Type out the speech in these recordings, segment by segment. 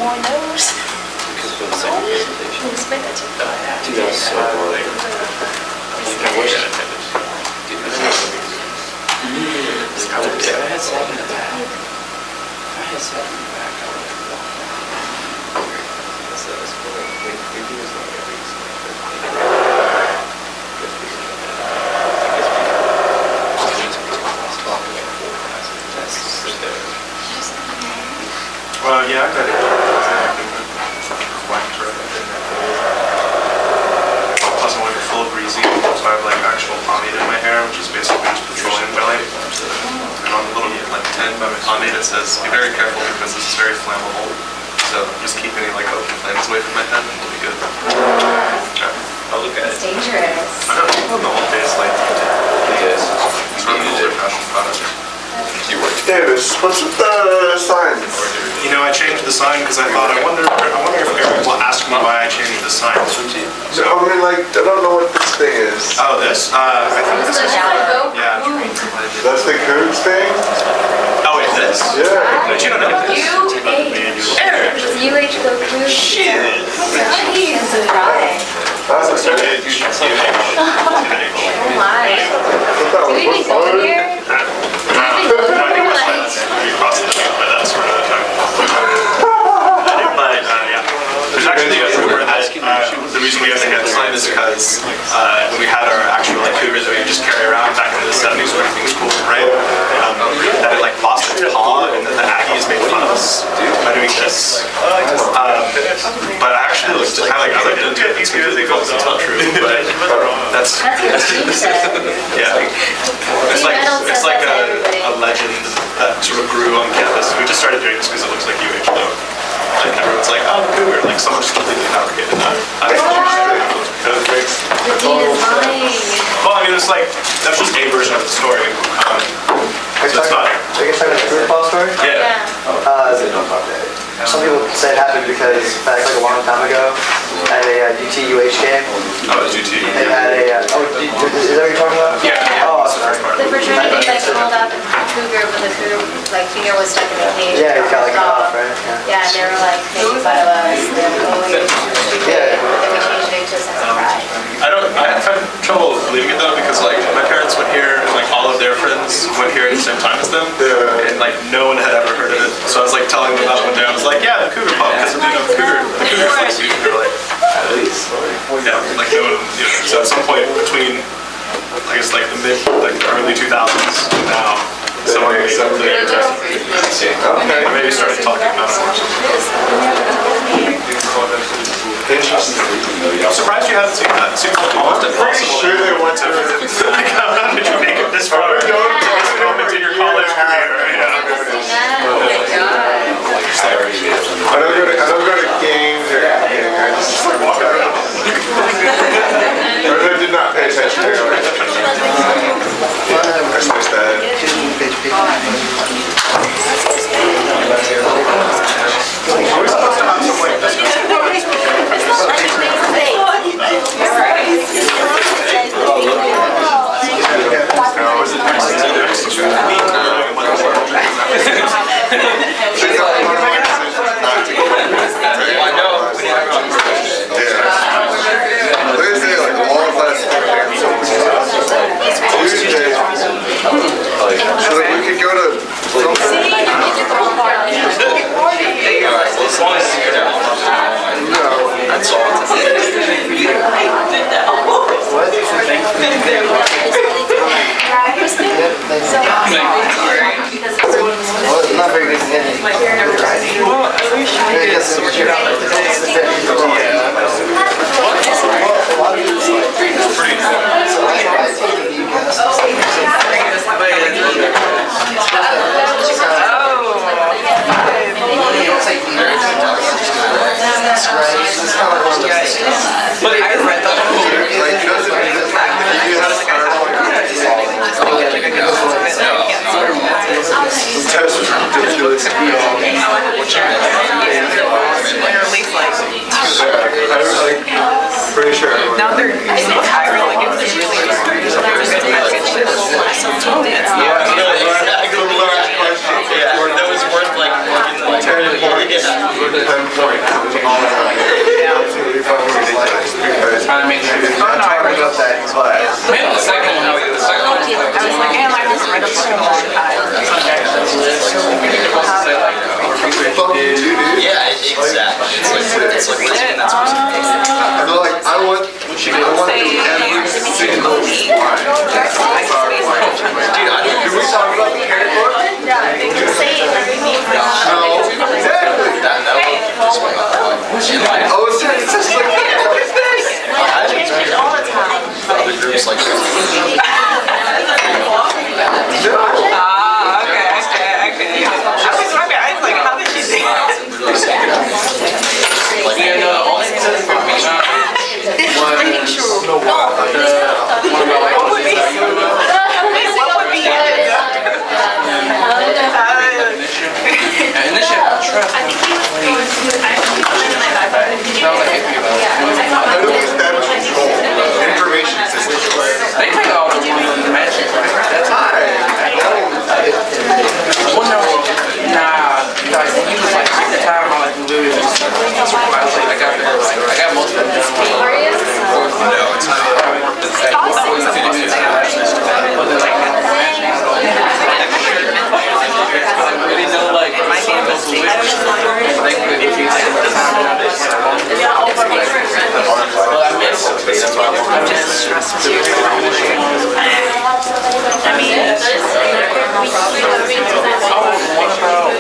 more nose. Because for the second presentation. I expect that to. Dude, that was so boring. I wish I attended. Dude, I had 7 in the back. I had 7 in the back. I would have walked. So that's cool. We do this like every Well, yeah, I got it. Plus I went full greasy, so I have like actual pomade in my hair, which is basically just petroleum jelly. And on the little like tin by my pomade it says, be very careful because this is very flammable. So just keep any like open flames away from my head and it'll be good. Yeah. I'll look at it. It's dangerous. I know, the whole face like Yes. it's not an older fashion product. Davis, what's with the signs? You know, I changed the sign because I thought, I wonder if Eric will ask me why I changed the sign. So, I mean, like, I don't know what this thing is. Oh, this? I think this is yeah. That's the Cougs thing? Oh, wait, this? Yeah. But you don't know this. Eric! UH go cruise. Shit! Jeez, surprise. That's a Okay. Oh my. Do we even go here? I think we're like across the street, but that's sort of but yeah. There's actually a rumor that the reason we have to get the sign is because when we had our actual like Cougar that we just carry around back in the 70s when everything was cool, right? That it like lost its paw and that the Aggies made fun of us by doing this. But I actually looked into it. It's completely false. It's not true, but that's yeah. It's like a legend that sort of grew on campus. We just started doing this because it looks like UH though. Like everyone's like, oh, the Cougar. Like someone just completely fabricated that. I don't know. The dean is lying. Well, I mean, it's like that's just a version of the story. So it's not. I guess I got a Cougar Paw story? Yeah. Some people say it happened because back like a long time ago at a UT-UH game. Oh, it's UT. They had a, is that what you're talking about? Yeah. Oh, sorry. The fraternity like called out the cougar, but the cougar like finger was stuck in the cage. Yeah, it got like cut off, right? Yeah, and they were like making fun of us. And they were like, oh, you're stupid. Yeah. But then we changed it to a sense of pride. I have trouble believing it though because like my parents went here and like all of their friends went here at the same time as them, and like no one had ever heard of it. So I was like telling them about it one day. I was like, yeah, the Cougar Pop, because the Cougar likes you. And they're like, at least, yeah, like no one. You know, so at some point between, I guess like the early 2000s and now, someone made something interesting. I maybe started talking about it. I'm surprised you haven't seen that. It seems like almost impossible. Sure they want to. Like, how did you make it this far? This moment in your college career. Oh my god. I don't go to games or anything. I just walk around. Or I did not pay attention to it. I switched that. Are we supposed to have some like discussion? Not very good. Well, I wish I could sort it out. But I read the whole Pretty sure. Now they're higher, like it's really That was worth like up that class. Maybe the second one. The second one. I was like, yeah, like this right up for a long time. Fuck you, dude. Yeah, exactly. It's like listing that's supposed to be. And they're like, I want to do every single line. Dude, I don't. Can we talk about the carrot book? No. Exactly. That one just went up. Oh, it's just like, what is this? Other groups like No. Ah, okay. I was wondering, I was like, how did she do that? This is pretty true. What would be it? Initially, I trust. I don't establish control. Information system. They take all the magic, right? That's like when you was like sick the time, I like literally just I was like, I got most of them done. no, it's not. But then like I really know like my hand was weird. They could if you take the time out of well, I miss I'm just stressed too. I mean,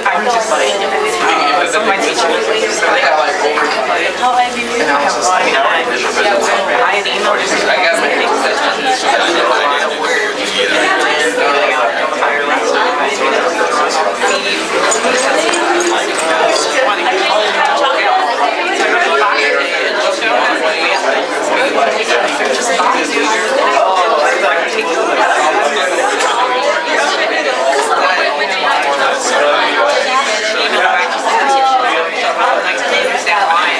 I'm just like, some of my teachers, they got like overplayed. And I have no idea. I had emailed I got my things that why.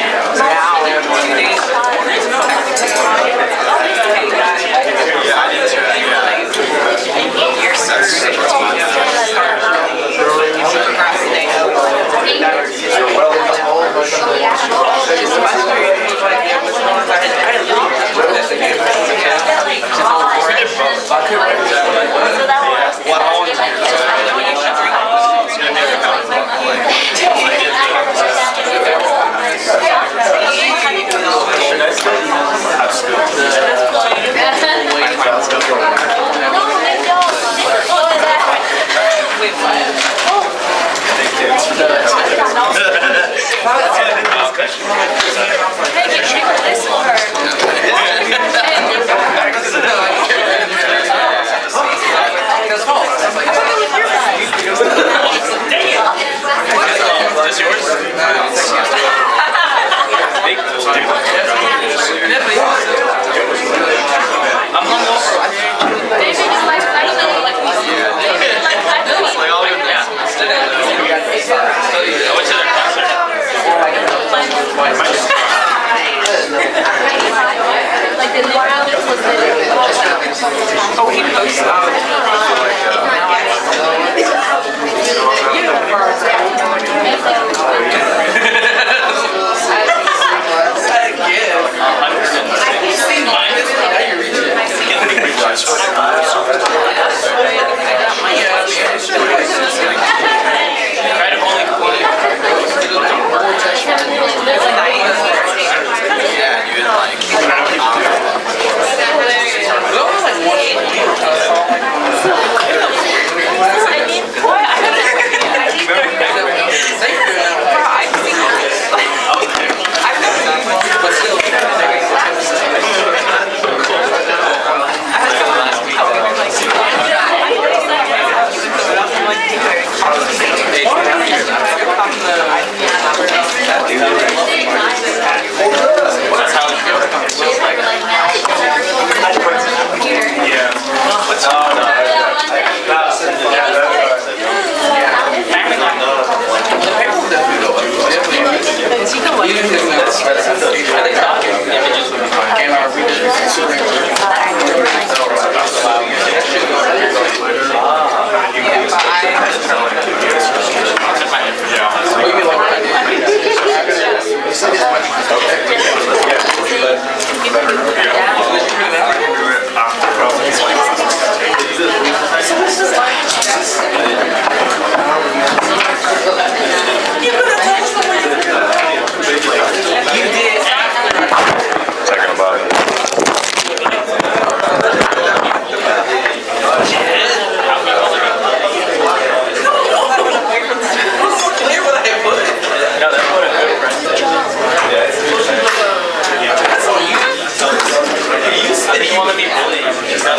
Your mom.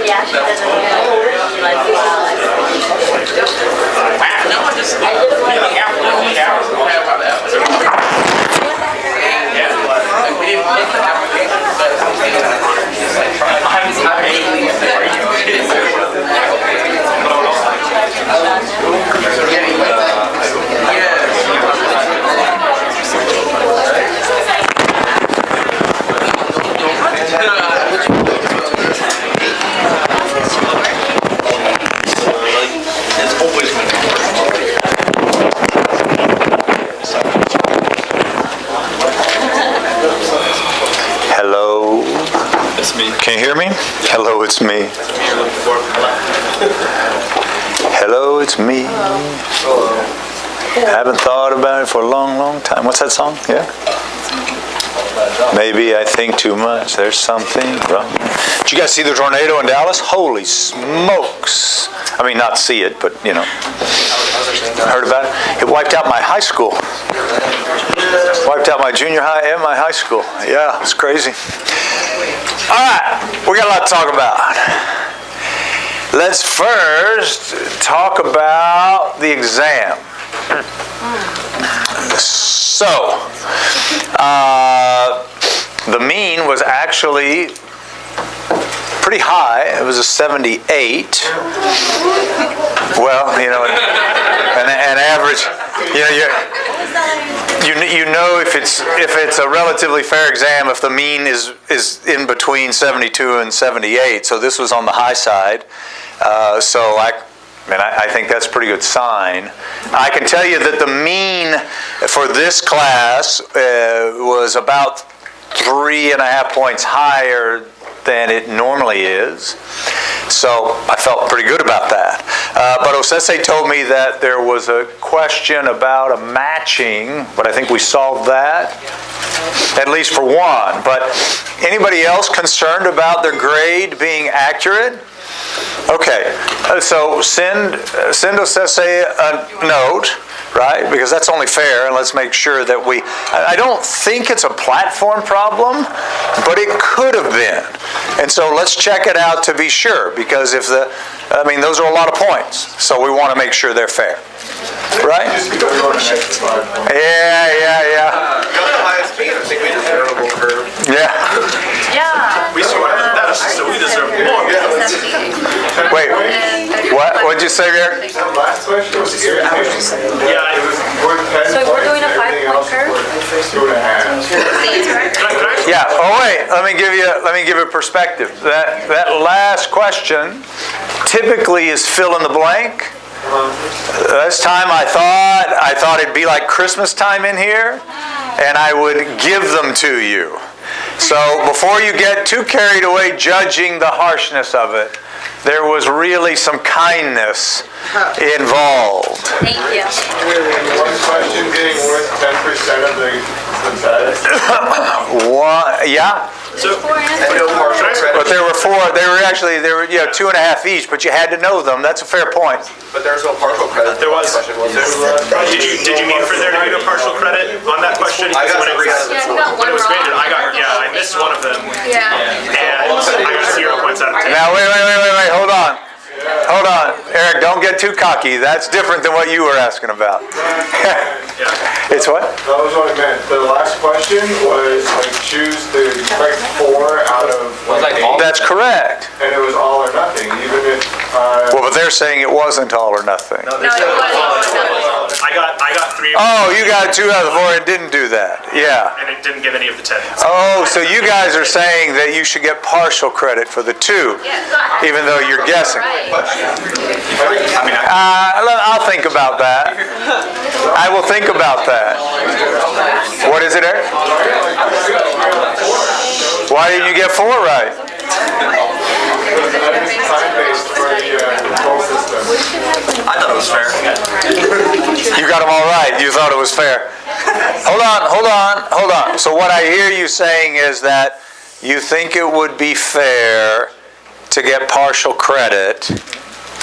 Yeah, she doesn't like No, I'm just eating out for the hours. Don't have about that. Yeah. Like, we didn't make the application, but I'm mainly Hello? Can you hear me? Hello, it's me. Hello, it's me. Haven't thought about it for a long, long time. What's that song? Yeah? Maybe I think too much. There's something wrong. Did you guys see the tornado in Dallas? Holy smokes. I mean, not see it, but, you know. Heard about it? It wiped out my high school. Wiped out my junior high and my high school. Yeah, it's crazy. All right, we got a lot to talk about. Let's first talk about the exam. So, the mean was actually pretty high. It was a 78. Well, you know, an average. You know if it's a relatively fair exam if the mean is in between 72 and 78. So this was on the high side. So I think that's a pretty good sign. I can tell you that the mean for this class was about 3.5 points higher than it normally is. So I felt pretty good about that. But Osese told me that there was a question about a matching, but I think we solved that, at least for one. But anybody else concerned about their grade being accurate? Okay, so send Osese a note, right? Because that's only fair, and let's make sure that I don't think it's a platform problem, but it could have been. And so let's check it out to be sure, because those are a lot of points, so we want to make sure they're fair. Right? Yeah. Got the highest speed. I think we deserve a little curve. Yeah. Yeah. We scored the best, so we deserve more. Wait, what'd you say there? That last question was irritating. Yeah. It was worth 10 So we're points, doing a everything 5-point else curve? was 2.5. Yeah. Oh wait. Let me give you a perspective. That last question typically is fill in the blank. This time I thought it'd be like Christmas time in here, and I would give them to you. So before you get too carried away judging the harshness of it, there was really some kindness involved. Thank you. One question being worth 10% of the test. Yeah. So, But there were 2.5 each, but you had to know them. That's a fair point. But there's no partial credit. There was. Question, was there? Did you mean for there to be no partial credit on that question? I got When it was- 3 out of Yeah, you got When one it was graded, wrong. I missed one of them, Yeah. and I got 0 points out of 10. Now, wait, hold on. Eric, don't get too cocky. That's different than what you were asking about. It's what? That was what I meant. The last question was choose the correct 4 out of That's correct. and it was all or nothing, even if Well, but they're saying it wasn't all or nothing. No, it wasn't. I got 3 of Oh, you got 2 out of the 4 and didn't do that. Yeah. and it didn't give any of the 10. Oh, so you guys are saying that you should get partial credit for the 2, even though you're guessing. I'll think about that. I will think about that. What is it, Eric? Why didn't you get 4 right? time-based for the control system. I thought it was fair. You got them all right. You thought it was fair. Hold on. So what I hear you saying is that you think it would be fair to get partial credit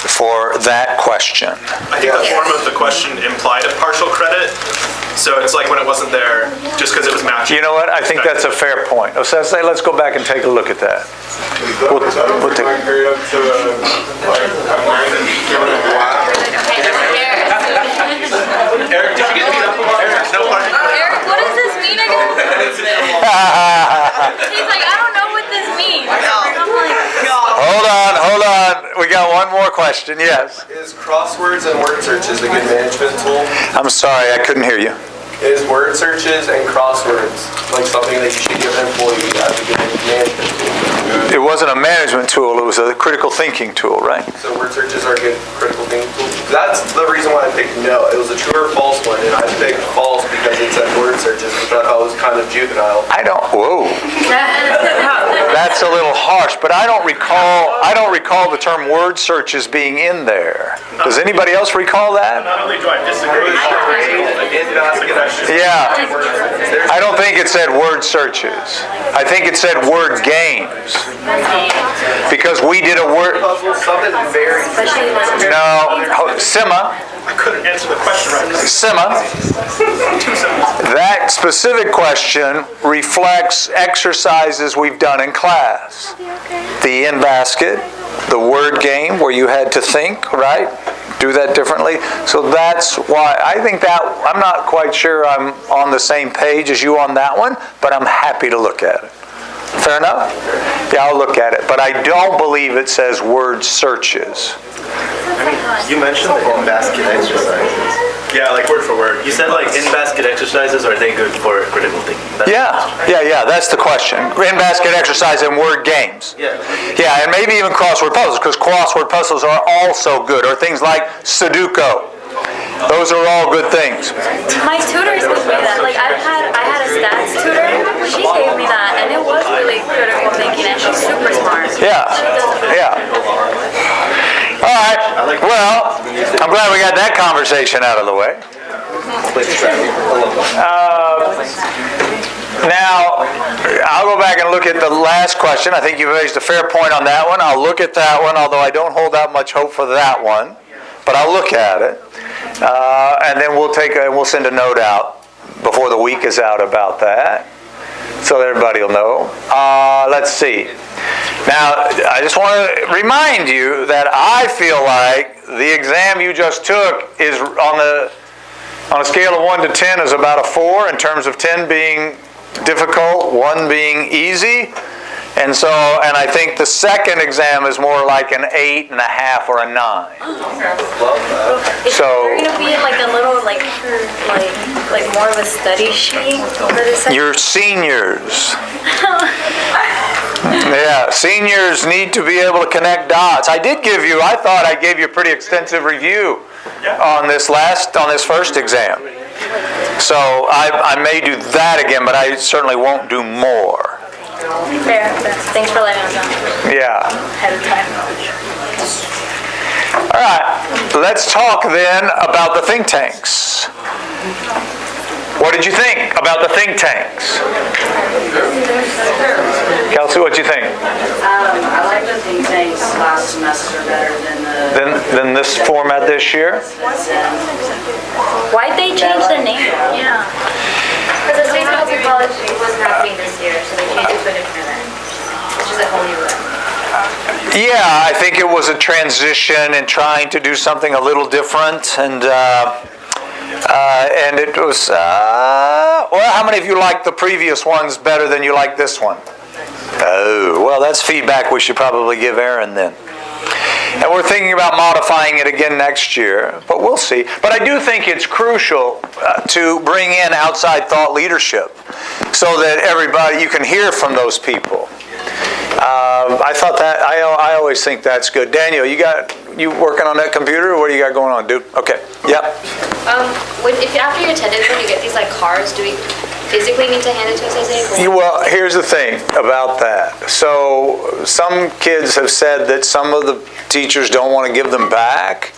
for that question. I think the form of the question implied a partial credit, so it's like when it wasn't there, just because it was matching. You know what? I think that's a fair point. So let's go back and take a look at that. We'll take- Grade up to like a 90. Eric, did you get beat up? Eric, no parking. Eric, what does this mean again? He's like, I don't know what this means. I'm like, Hold on. We got one more question. Yes. Is crosswords and word searches a good management tool? I'm sorry, I couldn't hear you. Is word searches and crosswords like something that you should give an employee as a good management tool? It wasn't a management tool, it was a critical thinking tool, right? So word searches are a good critical thinking tool? That's the reason why I picked no. It was a true or false one, and I picked false because it said word searches, which I thought was kind of juvenile. Whoa. That's a little harsh, but I don't recall the term word searches being in there. Does anybody else recall that? Not only do I disagree, I did ask a question. Yeah. I don't think it said word searches. I think it said word games. Because we did a word... Puzzle, something very... No, Sima. I couldn't answer the question right. Sima. That specific question reflects exercises we've done in class. The in-basket, the word game where you had to think, right? Do that differently. So that's why I think that, I'm not quite sure I'm on the same page as you on that one, but I'm happy to look at it. Fair enough? Yeah, I'll look at it. But I don't believe it says word searches. You mentioned the in-basket exercises. Yeah, like word for word. You said like in-basket exercises, are they good for critical thinking? Yeah, that's the question. In-basket exercise and word games. Yeah. Yeah, and maybe even crossword puzzles, because crossword puzzles are also good, or things like Sudoku. Those are all good things. my tutors gave me that. Like I had a stats tutor. She gave me that, and it was really critical thinking, and she's super smart. Yeah. All right. Well, I'm glad we got that conversation out of the way. Now, I'll go back and look at the last question. I think you raised a fair point on that one. I'll look at that one, although I don't hold out much hope for that one. But I'll look at it. And then we'll send a note out before the week is out about that, so that everybody will know. Let's see. Now, I just want to remind you that I feel like the exam you just took is on a scale of 1 to 10 is about a 4, in terms of 10 being difficult, 1 being easy. And I think the second exam is more like an 8.5 or a 9. Is there gonna be like a little like more of a study sheet for the second? Your seniors. Yeah, seniors need to be able to connect dots. I thought I gave you a pretty extensive review on this first exam. So I may do that again, but I certainly won't do more. Fair. Thanks for letting us know. Yeah. Ahead of time. All right, let's talk then about the think tanks. What did you think about the think tanks? Kelsey, what did you think? I like the think tanks last semester better than this format this year? Why'd they change the name? Yeah. Because the state of college wasn't happening this year, so they changed it to a different event, which is a whole new event. Yeah, I think it was a transition and trying to do something a little different, and it was. Well, how many of you liked the previous ones better than you liked this one? Oh, well, that's feedback we should probably give Aaron then. And we're thinking about modifying it again next year, but we'll see. But I do think it's crucial to bring in outside thought leadership so that you can hear from those people. I thought that, I always think that's good. Daniel, you working on that computer, or what do you got going on, dude? Okay, yep. If after you attended, when you get these like cards, do we physically need to hand it to us, Isaiah? Well, here's the thing about that. So some kids have said that some of the teachers don't want to give them back.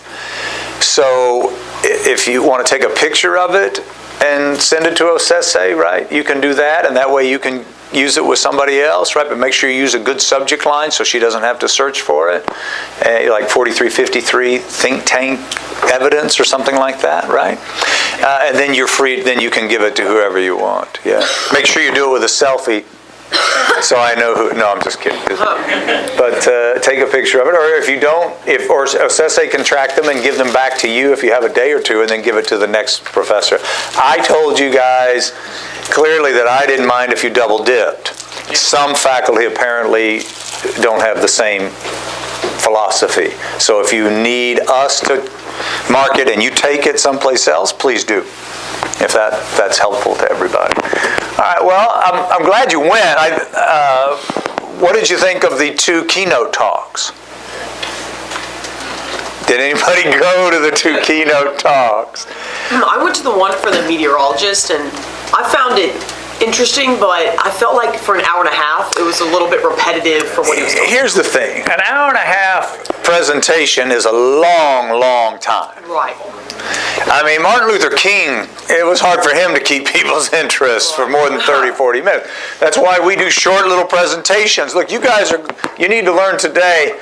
So if you want to take a picture of it and send it to OSESE, right, you can do that, and that way you can use it with somebody else, right? But make sure you use a good subject line so she doesn't have to search for it. Like 4353 think tank evidence or something like that, right? And then you're free, then you can give it to whoever you want, yeah. Make sure you do it with a selfie so I know who, no, I'm just kidding. But take a picture of it, or if you don't, or Sese can track them and give them back to you if you have a day or two, and then give it to the next professor. I told you guys clearly that I didn't mind if you double dipped. Some faculty apparently don't have the same philosophy. So if you need us to mark it and you take it someplace else, please do, if that's helpful to everybody. All right, well, I'm glad you went. What did you think of the 2 keynote talks? Did anybody go to the 2 keynote talks? I went to the one for the meteorologist, and I found it interesting, but I felt like for an hour and a half, it was a little bit repetitive for what he was doing. Here's the thing. An hour and a half presentation is a long, long time. Right. I mean, Martin Luther King, it was hard for him to keep people's interest for more than 30, 40 minutes. That's why we do short little presentations. Look, you need to learn today,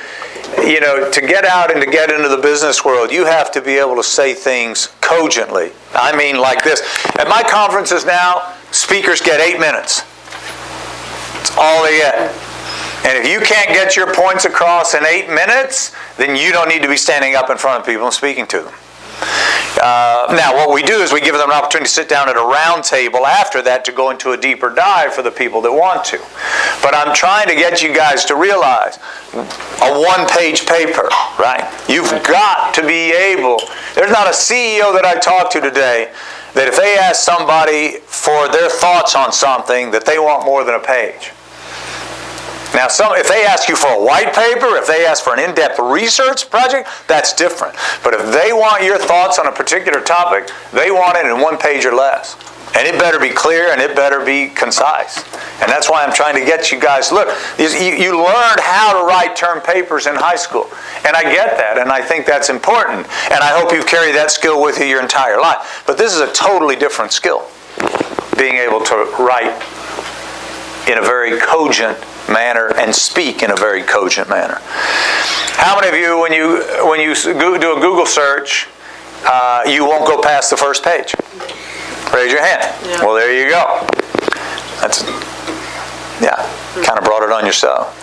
to get out and to get into the business world, you have to be able to say things cogently. I mean, like this. At my conferences now, speakers get 8 minutes. That's all they get. And if you can't get your points across in 8 minutes, then you don't need to be standing up in front of people and speaking to them. Now, what we do is we give them an opportunity to sit down at a round table after that to go into a deeper dive for the people that want to. But I'm trying to get you guys to realize a one-page paper, right? You've got to be able, there's not a CEO that I talked to today that if they ask somebody for their thoughts on something, that they want more than a page. Now, if they ask you for a white paper, if they ask for an in-depth research project, that's different. But if they want your thoughts on a particular topic, they want it in 1 page or less. And it better be clear and it better be concise. And that's why I'm trying to get you guys, look, you learned how to write term papers in high school. And I get that, and I think that's important. And I hope you've carried that skill with you your entire life. But this is a totally different skill, being able to write in a very cogent manner and speak in a very cogent manner. How many of you, when you do a Google search, you won't go past the first page? Raise your hand. Yeah. Well, there you go. Kind of brought it on yourself.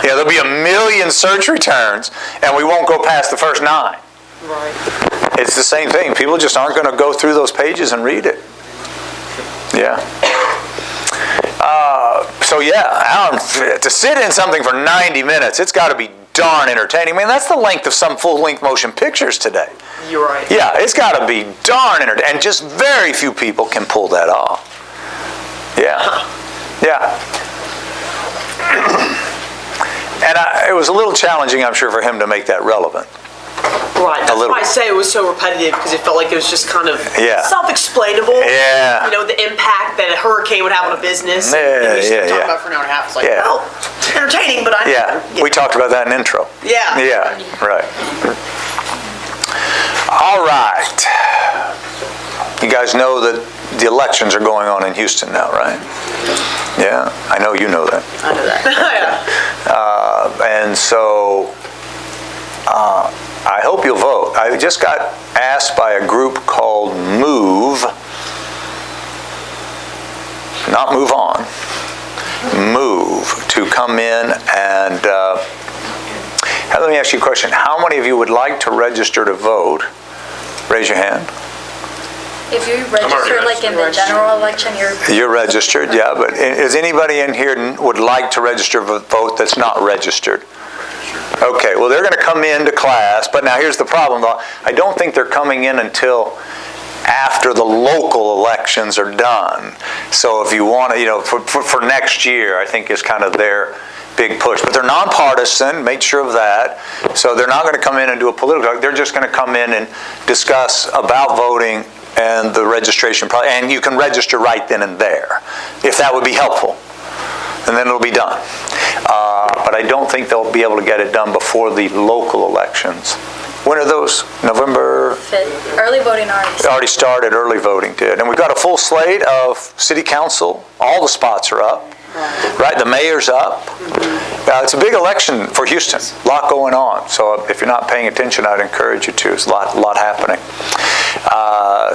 Yeah, there'll be a million search returns, and we won't go past the first 9. Right. It's the same thing. People just aren't going to go through those pages and read it. Yeah. To sit in something for 90 minutes, it's got to be darn entertaining. I mean, that's the length of some full-length motion pictures today. You're right. Yeah, it's got to be darn entertaining. And just very few people can pull that off. Yeah. Yeah. And it was a little challenging, I'm sure, for him to make that relevant. Right, that's why I say it was so repetitive, because it felt like it was just kind of self-explainable. Yeah. The impact that a hurricane would have on a business. Yeah, and we talked about it for an hour and a half. It's like, entertaining, but we talked about that in intro. Yeah. Yeah, right. All right. You guys know that the elections are going on in Houston now, right? Yeah, I know you know that. I know that. And so I hope you'll vote. I just got asked by a group called MOVE, not Move On, MOVE, to come in and let me ask you a question. How many of you would like to register to vote? Raise your hand. If you register like in the general election, you're registered, yeah, but is anybody in here would like to register to vote that's not registered? Okay, well, they're going to come into class, but now here's the problem, though. I don't think they're coming in until after the local elections are done. So if you want to, for next year, I think is kind of their big push. But they're nonpartisan, make sure of that. So they're not going to come in and do a political, they're just going to come in and discuss about voting and the registration process. And you can register right then and there, if that would be helpful. And then it'll be done. But I don't think they'll be able to get it done before the local elections When are those? November? 5th. Early voting Already started, early voting did. And we've got a full slate of city council. All the spots are up, right? The mayor's up. It's a big election for Houston. A lot going on. So if you're not paying attention, I'd encourage you to. There's a lot happening.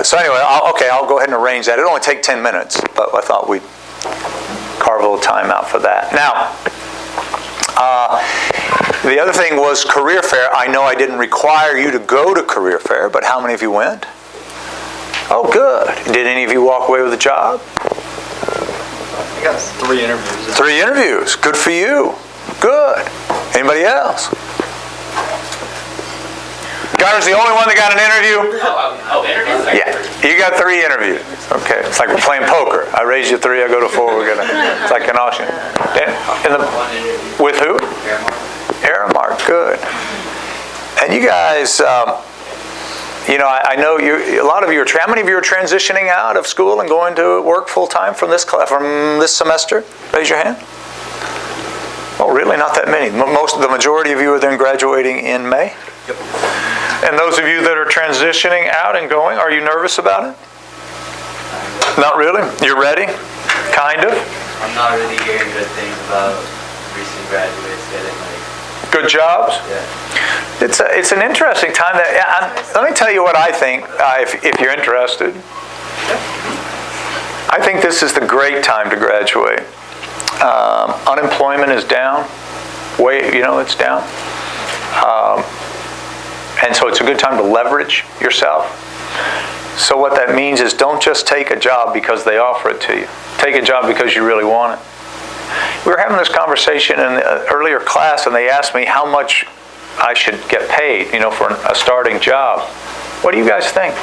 So anyway, I'll go ahead and arrange that. It'll only take 10 minutes, but I thought we'd carve a little time out for that. Now, the other thing was career fair. I know I didn't require you to go to career fair, but how many of you went? Oh, good. Did any of you walk away with a job? I got 3 interviews. 3 interviews. Good for you. Good. Anybody else? Gunner's the only one that got an interview? Interviews? Yeah. You got 3 interviews. Okay. It's like we're playing poker. I raise you 3, I go to 4. It's like an auction. With who? HRMA. Good. And you guys, I know a lot of you are. How many of you are transitioning out of school and going to work full time from this semester? Raise your hand. Oh, really? Not that many. The majority of you are then graduating in May. Yep. And those of you that are transitioning out and going, are you nervous about it? Not really. You're ready? Kind of. I'm not really hearing good things about recent graduates getting good jobs. Yeah. It's an interesting time. Let me tell you what I think. If you're interested, I think this is the great time to graduate. Unemployment is down. It's down. And so it's a good time to leverage yourself. So what that means is don't just take a job because they offer it to you. Take a job because you really want it. We were having this conversation in the earlier class, and they asked me how much I should get paid, for a starting job. What do you guys think?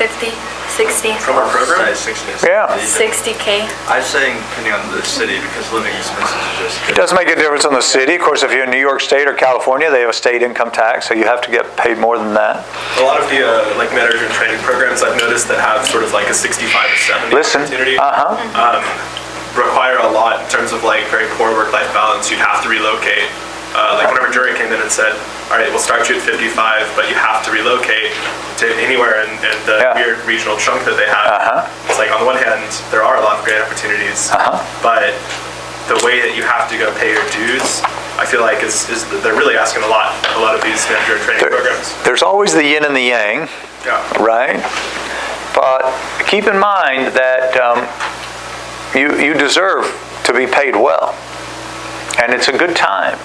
50, 60. From our program? Yeah. 60K. I'm saying depending on the city, because living expenses are just... It does make a difference in the city. Of course, if you're in New York State or California, they have a state income tax, so you have to get paid more than that. A lot of the management training programs I've noticed that have sort of like a 65 to 70 opportunity require a lot in terms of very poor work-life balance. You'd have to relocate. Whenever jury came in and said, all right, we'll start you at 55, but you have to relocate to anywhere in the weird regional chunk that they have. It's like, on the one hand, there are a lot of great opportunities, but the way that you have to go pay your dues, I feel like is they're really asking a lot of these manager training programs. There's always the yin and the yang, right? But keep in mind that you deserve to be paid well. And it's a good time.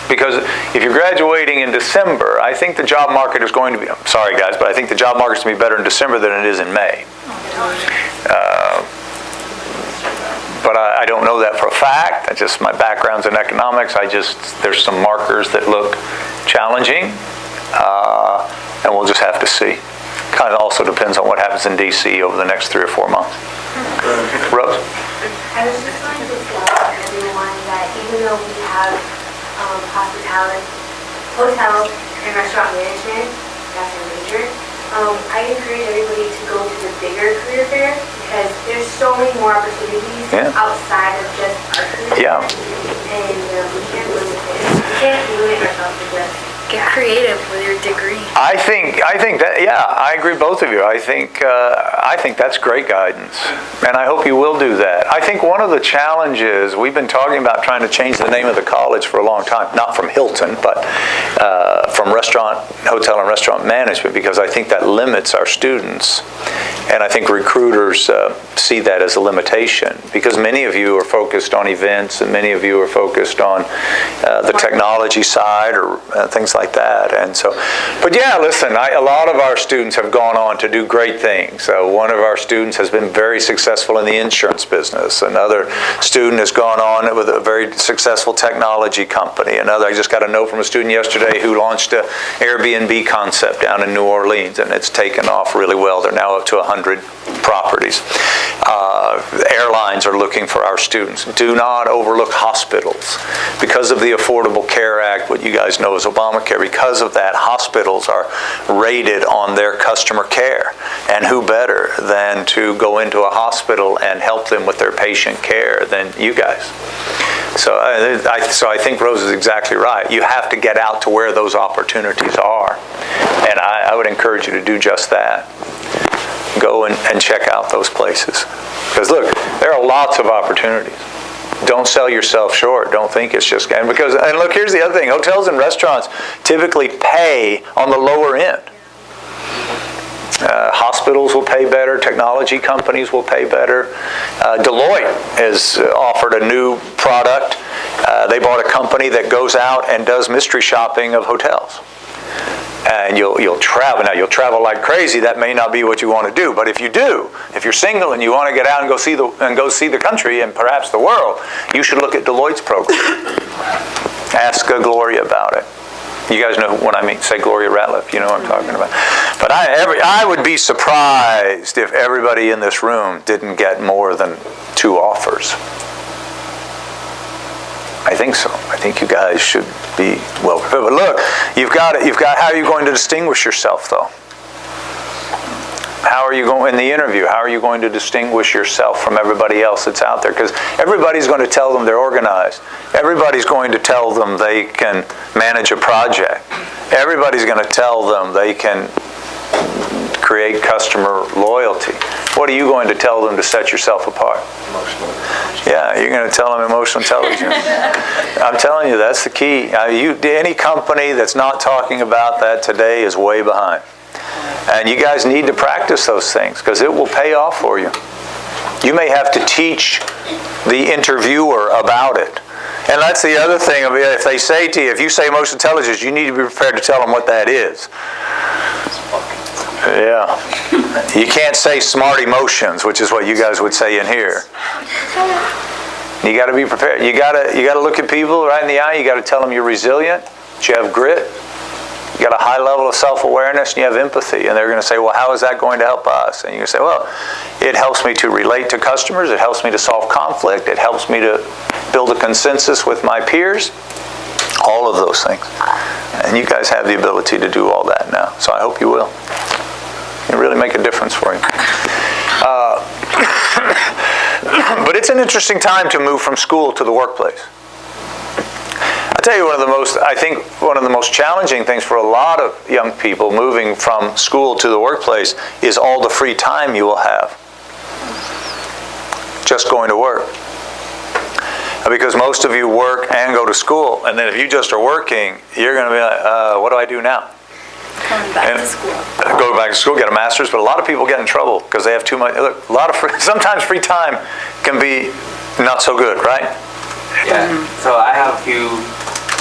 Because if you're graduating in December, I think the job market is going to be, I'm sorry guys, but I think the job market is going to be better in December than it is in May. But I don't know that for a fact. My background's in economics. There's some markers that look challenging. And we'll just have to see. Kind of also depends on what happens in D.C. over the next 3 or 4 months. Rose? I was just going to tell everyone that even though we have hospitality, hotel, and restaurant management, that's our major, I encourage everybody to go to the bigger career fair because there's so many more opportunities outside of just our career fair. And we can't limit it. We can't limit ourselves to just Get creative with your degree. I think that, I agree, both of you. I think that's great guidance, and I hope you will do that. I think one of the challenges, we've been talking about trying to change the name of the college for a long time, not from Hilton, but from hotel and restaurant management, because I think that limits our students, and I think recruiters see that as a limitation, because many of you are focused on events, and many of you are focused on the technology side or things like that. And so, but listen, a lot of our students have gone on to do great things. One of our students has been very successful in the insurance business. Another student has gone on with a very successful technology company. I just got a note from a student yesterday who launched an Airbnb concept down in New Orleans, and it's taken off really well. They're now up to 100 properties. Airlines are looking for our students. Do not overlook hospitals. Because of the Affordable Care Act, what you guys know as Obamacare, because of that, hospitals are rated on their customer care. And who better than to go into a hospital and help them with their patient care than you guys? So I think Rose is exactly right. You have to get out to where those opportunities are. And I would encourage you to do just that. Go and check out those places. Because look, there are lots of opportunities. Don't sell yourself short. Don't think it's just... And look, here's the other thing. Hotels and restaurants typically pay on the lower end. Hospitals will pay better. Technology companies will pay better. Deloitte has offered a new product. They bought a company that goes out and does mystery shopping of hotels. And you'll travel. Now, you'll travel like crazy. That may not be what you want to do. But if you do, if you're single and you want to get out and go see the country and perhaps the world, you should look at Deloitte's program. Ask Gloria about it. You guys know what I mean. Say Gloria Ratliff. You know what I'm talking about. But I would be surprised if everybody in this room didn't get more than 2 offers. I think so. I think you guys should be well prepared. But look, you've got how are you going to distinguish yourself, though? How are you going in the interview? How are you going to distinguish yourself from everybody else that's out there? Because everybody's going to tell them they're organized. Everybody's going to tell them they can manage a project. Everybody's going to tell them they can create customer loyalty. What are you going to tell them to set yourself apart? Emotional intelligence. Yeah, you're going to tell them emotional intelligence. I'm telling you, that's the key. Any company that's not talking about that today is way behind. And you guys need to practice those things because it will pay off for you. You may have to teach the interviewer about it. And that's the other thing. If they say to you, if you say emotional intelligence, you need to be prepared to tell them what that is. Yeah. You can't say smart emotions, which is what you guys would say in here. You got to be prepared. You got to look at people right in the eye. You got to tell them you're resilient, that you have grit. You got a high level of self-awareness and you have empathy. And they're going to say, well, how is that going to help us? And you say, well, it helps me to relate to customers. It helps me to solve conflict. It helps me to build a consensus with my peers. All of those things. And you guys have the ability to do all that now. So I hope you will. It'll really make a difference for you. But it's an interesting time to move from school to the workplace. I'll tell you one of the most challenging things for a lot of young people moving from school to the workplace is all the free time you will have just going to work. Because most of you work and go to school, and then if you just are working, you're going to be like, what do I do now? Going back to school. Go back to school, get a master's, but a lot of people get in trouble because they have too much. Look, sometimes free time can be not so good, right? Yeah. So I have a few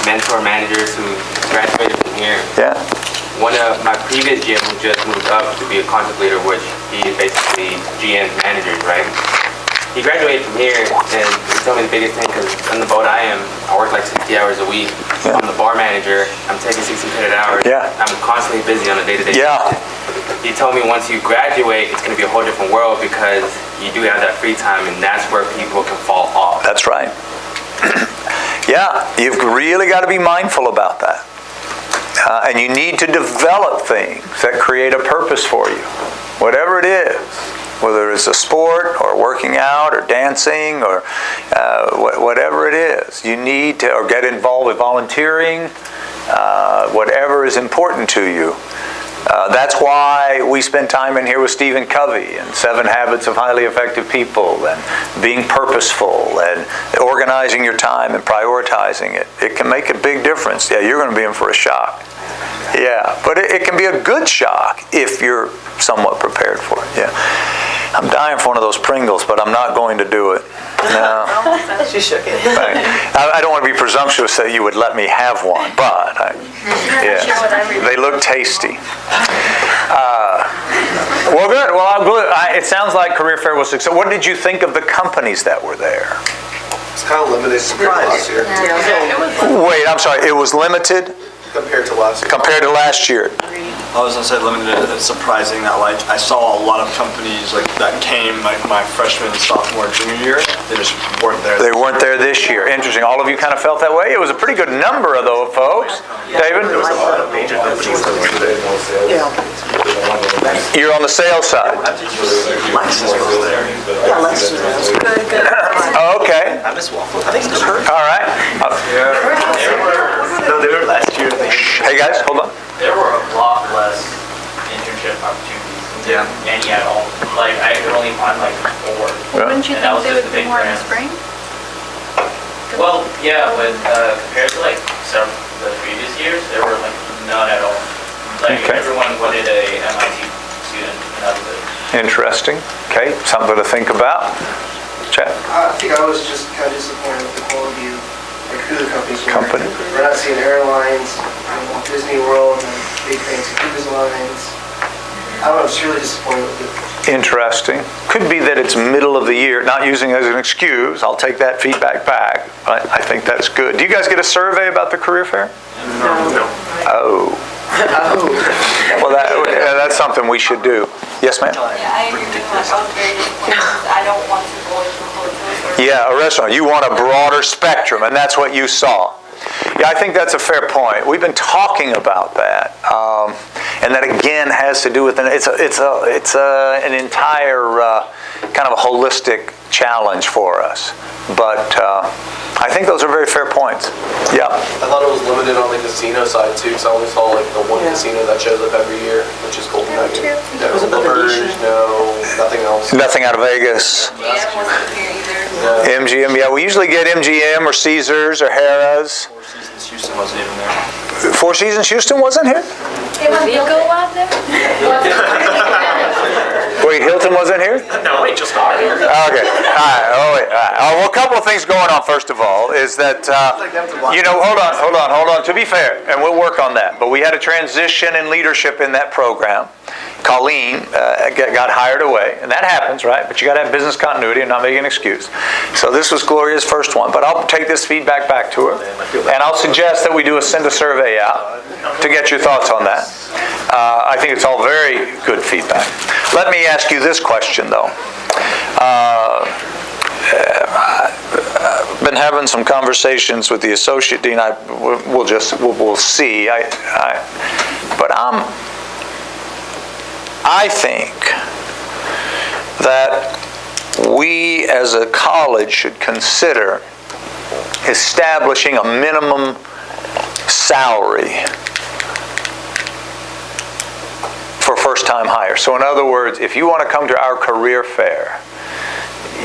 mentor managers who graduated from here. Yeah. One of my previous GM who just moved up to be a concept leader, which he is basically GM manager, right? He graduated from here, and he told me the biggest thing, because on the boat I work like 60 hours a week. Yeah. I'm the bar manager. I'm taking 16 credit hours. Yeah. I'm constantly busy on a day-to-day Yeah. basis. He told me once you graduate, it's going to be a whole different world because you do have that free time, and that's where people can fall off. That's right. Yeah, you've really got to be mindful about that. And you need to develop things that create a purpose for you, whatever it is. Whether it's a sport or working out or dancing or whatever it is, you need to or get involved with volunteering, whatever is important to you. That's why we spend time in here with Stephen Covey and 7 Habits of Highly Effective People and being purposeful and organizing your time and prioritizing it. It can make a big difference. Yeah, you're going to be in for a shock. Yeah, but it can be a good shock if you're somewhat prepared for it. Yeah. I'm dying for one of those Pringles, but I'm not going to do it. No. She shook it. Right. I don't want to be presumptuous that you would let me have one, but they look tasty. Well, good. Well, I'm good. It sounds like Career Fair was successful. What did you think of the companies that were there? It's kind of limited compared to last year. Wait, I'm sorry. It was limited Compared to last year. compared to last year. I was gonna say limited. It's surprising that I saw a lot of companies that came my freshman, sophomore, junior year. They just weren't there. They weren't there this year. Interesting. All of you kind of felt that way. It was a pretty good number of those folks. David? There was a lot of major companies that were there. Yeah. You're on the sales side. Lexus was there. Yeah, Lexus was there. Good. Okay. I miss waffles. I think it's hurt. All right. No, they were last year. Hey guys, hold on. There were a lot less internship opportunities than any at all. Like, I could only find like 4. Wouldn't you And that think was they just would the be big more in the brands. spring? Well, yeah, but compared to like the previous years, there were like none at all. Like, Okay. everyone wanted a MIT student, and that was it. Interesting. Okay, something to think about. Chat. I think I was just kind of disappointed with the quality of like who the companies were. Company. We're not seeing airlines, Disney World, and big fancy cruise lines. I was really disappointed with it. Interesting. Could be that it's middle of the year, not using it as an excuse. I'll take that feedback back. I think that's good. Do you guys get a survey about the career fair? No. Oh. Well, that's something we should do. Yes, ma'am? Yeah, I agree with you. I was very disappointed because I don't want to go into a hotel. Yeah, a restaurant. You want a broader spectrum, and that's what you saw. Yeah, I think that's a fair point. We've been talking about that, and that again has to do with it's an entire kind of a holistic challenge for us. But I think those are very fair points. Yeah. I thought it was limited on the casino side too, because I only saw like the one casino that shows up every year, which is Golden Nugget. No Verge, no nothing else. Nothing out of Vegas. GM wasn't here either. MGM, yeah, we usually get MGM or Caesars or Harrah's. Houston wasn't even there. Four Seasons Houston wasn't here? Was Vico out there? Wait, Hilton wasn't here? No, wait, just got here. Okay. All right. Oh, wait. All right. Well, a couple of things going on. First of all, is that hold on. To be fair, and we'll work on that. But we had a transition in leadership in that program. Colleen got hired away, and that happens, right? But you got to have business continuity and not make an excuse. So this was Gloria's first one. But I'll take this feedback back to her, and I'll suggest that we send a survey out to get your thoughts on that. I think it's all very good feedback. Let me ask you this question, though. I've been having some conversations with the associate dean. We'll see. But I think that we as a college should consider establishing a minimum salary for first-time hires. So in other words, if you want to come to our career fair,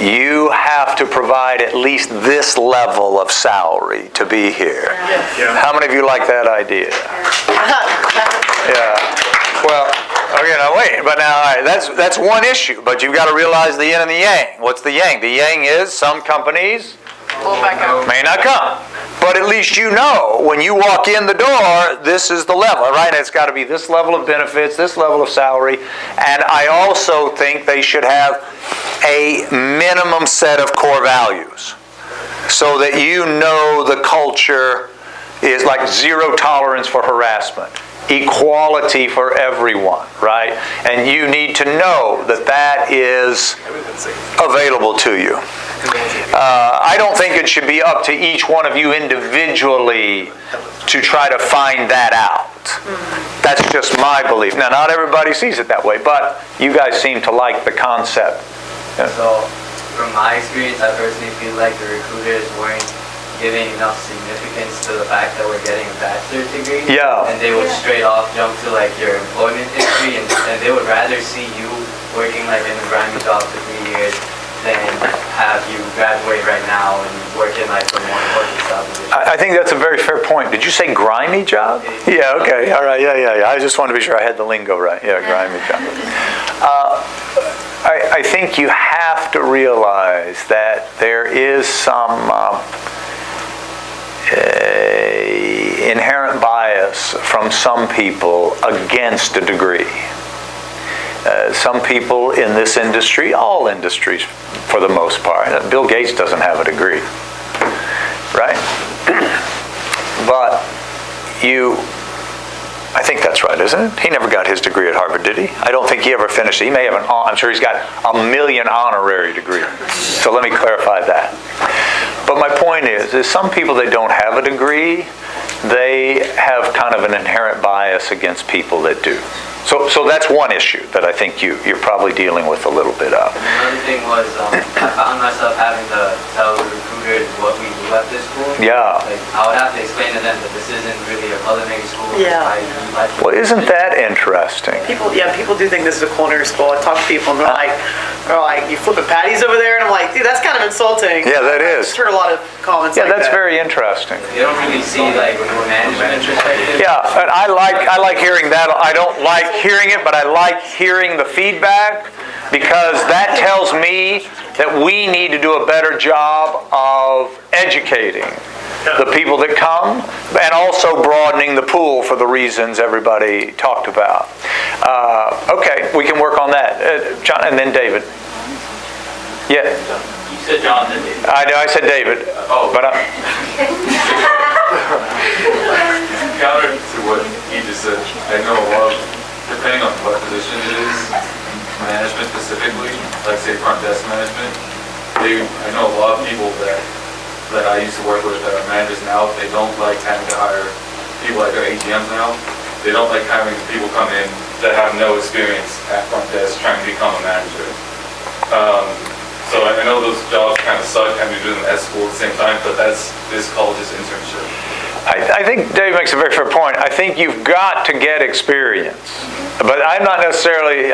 you have to provide at least this level of salary to be here. Yeah. How many of you like that idea? Yeah. Well, okay, now wait. But now, all right, that's one issue. But you've got to realize the yin and the yang. What's the yang? The yang is some companies may not come. But at least you know when you walk in the door, this is the level, right? It's got to be this level of benefits, this level of salary. And I also think they should have a minimum set of core values so that you know the culture is like zero tolerance for harassment, equality for everyone, right? And you need to know that that is available to you. I don't think it should be up to each one of you individually to try to find that out. That's just my belief. Now, not everybody sees it that way, but you guys seem to like the concept. Yeah. So, from my experience, I personally feel like the recruiters weren't giving enough significance to the fact that we're getting a bachelor's degree. Yeah. And they would straight off jump to like your employment history, and they would rather see you working like in a grimy job for 3 years than have you graduate right now and work in like the more important stuff. I think that's a very fair point. Did you say grimy job? Yeah, okay, all right, yeah. I just wanted to be sure I had the lingo right. Yeah, grimy job. I think you have to realize that there is some inherent bias from some people against a degree. Some people in this industry, all industries for the most part, Bill Gates doesn't have a degree, right? But I think that's right, isn't it? He never got his degree at Harvard, did he? I don't think he ever finished it. He may have I'm sure he's got 1 million honorary degrees. So let me clarify that. But my point is some people that don't have a degree, they have kind of an inherent bias against people that do. So that's one issue that I think you're probably dealing with a little bit of. Another thing was I found myself having to tell the recruiters Yeah. Like, I would have to explain to them that this isn't really a culinary school. Yeah. Well, isn't that interesting? People do think this is a culinary school. I talk to people and they're like, you flipping patties over there? And I'm like, dude, that's kind of insulting. Yeah, that I've is. just heard a lot of comments Yeah, like that's that. very interesting. They don't really see like management perspective. Yeah, and I like hearing that. I don't like hearing it, but I like hearing the feedback because that tells me that we need to do a better job of educating the people that come and also broadening the pool for the reasons everybody talked about. Okay, we can work on that. John, and then David. Yeah. You said John, then David. I know, I said David. Oh. But counter to what he just said, I know a lot of, depending on what position it is, management specifically, like say front desk management, I know a lot of people that I used to work with that are managers now, they don't like having to hire people like their AGMs now. They don't like having people come in that have no experience at front desk trying to become a manager. So I know those jobs kind of suck and you're doing S school at the same time, but that's this college's internship. I think Dave makes a very fair point. I think you've got to get experience. But I'm not necessarily...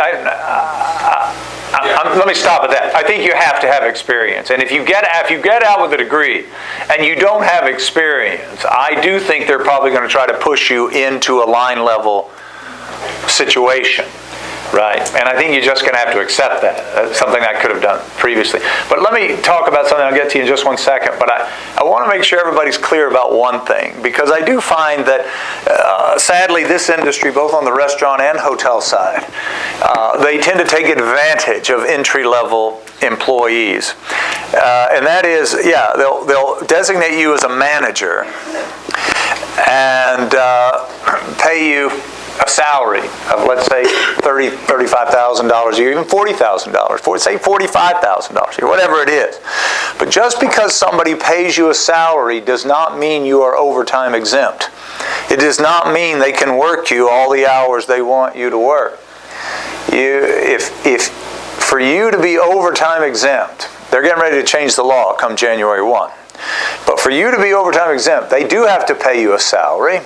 let me stop at that. I think you have to have experience. And if you get out with a degree and you don't have experience, I do think they're probably going to try to push you into a line level situation. Right, and I think you're just going to have to accept that. That's something I could have done previously. But let me talk about something I'll get to you in just one second. But I want to make sure everybody's clear about one thing, because I do find that, sadly, this industry, both on the restaurant and hotel side, they tend to take advantage of entry-level employees. And that is, yeah, they'll designate you as a manager and pay you a salary of, let's say, $30,000, $35,000 a year, even $40,000, say $45,000 a year, whatever it is. But just because somebody pays you a salary does not mean you are overtime exempt. It does not mean they can work you all the hours they want you to work. If for you to be overtime exempt, they're getting ready to change the law come January 1. But for you to be overtime exempt, they do have to pay you a salary.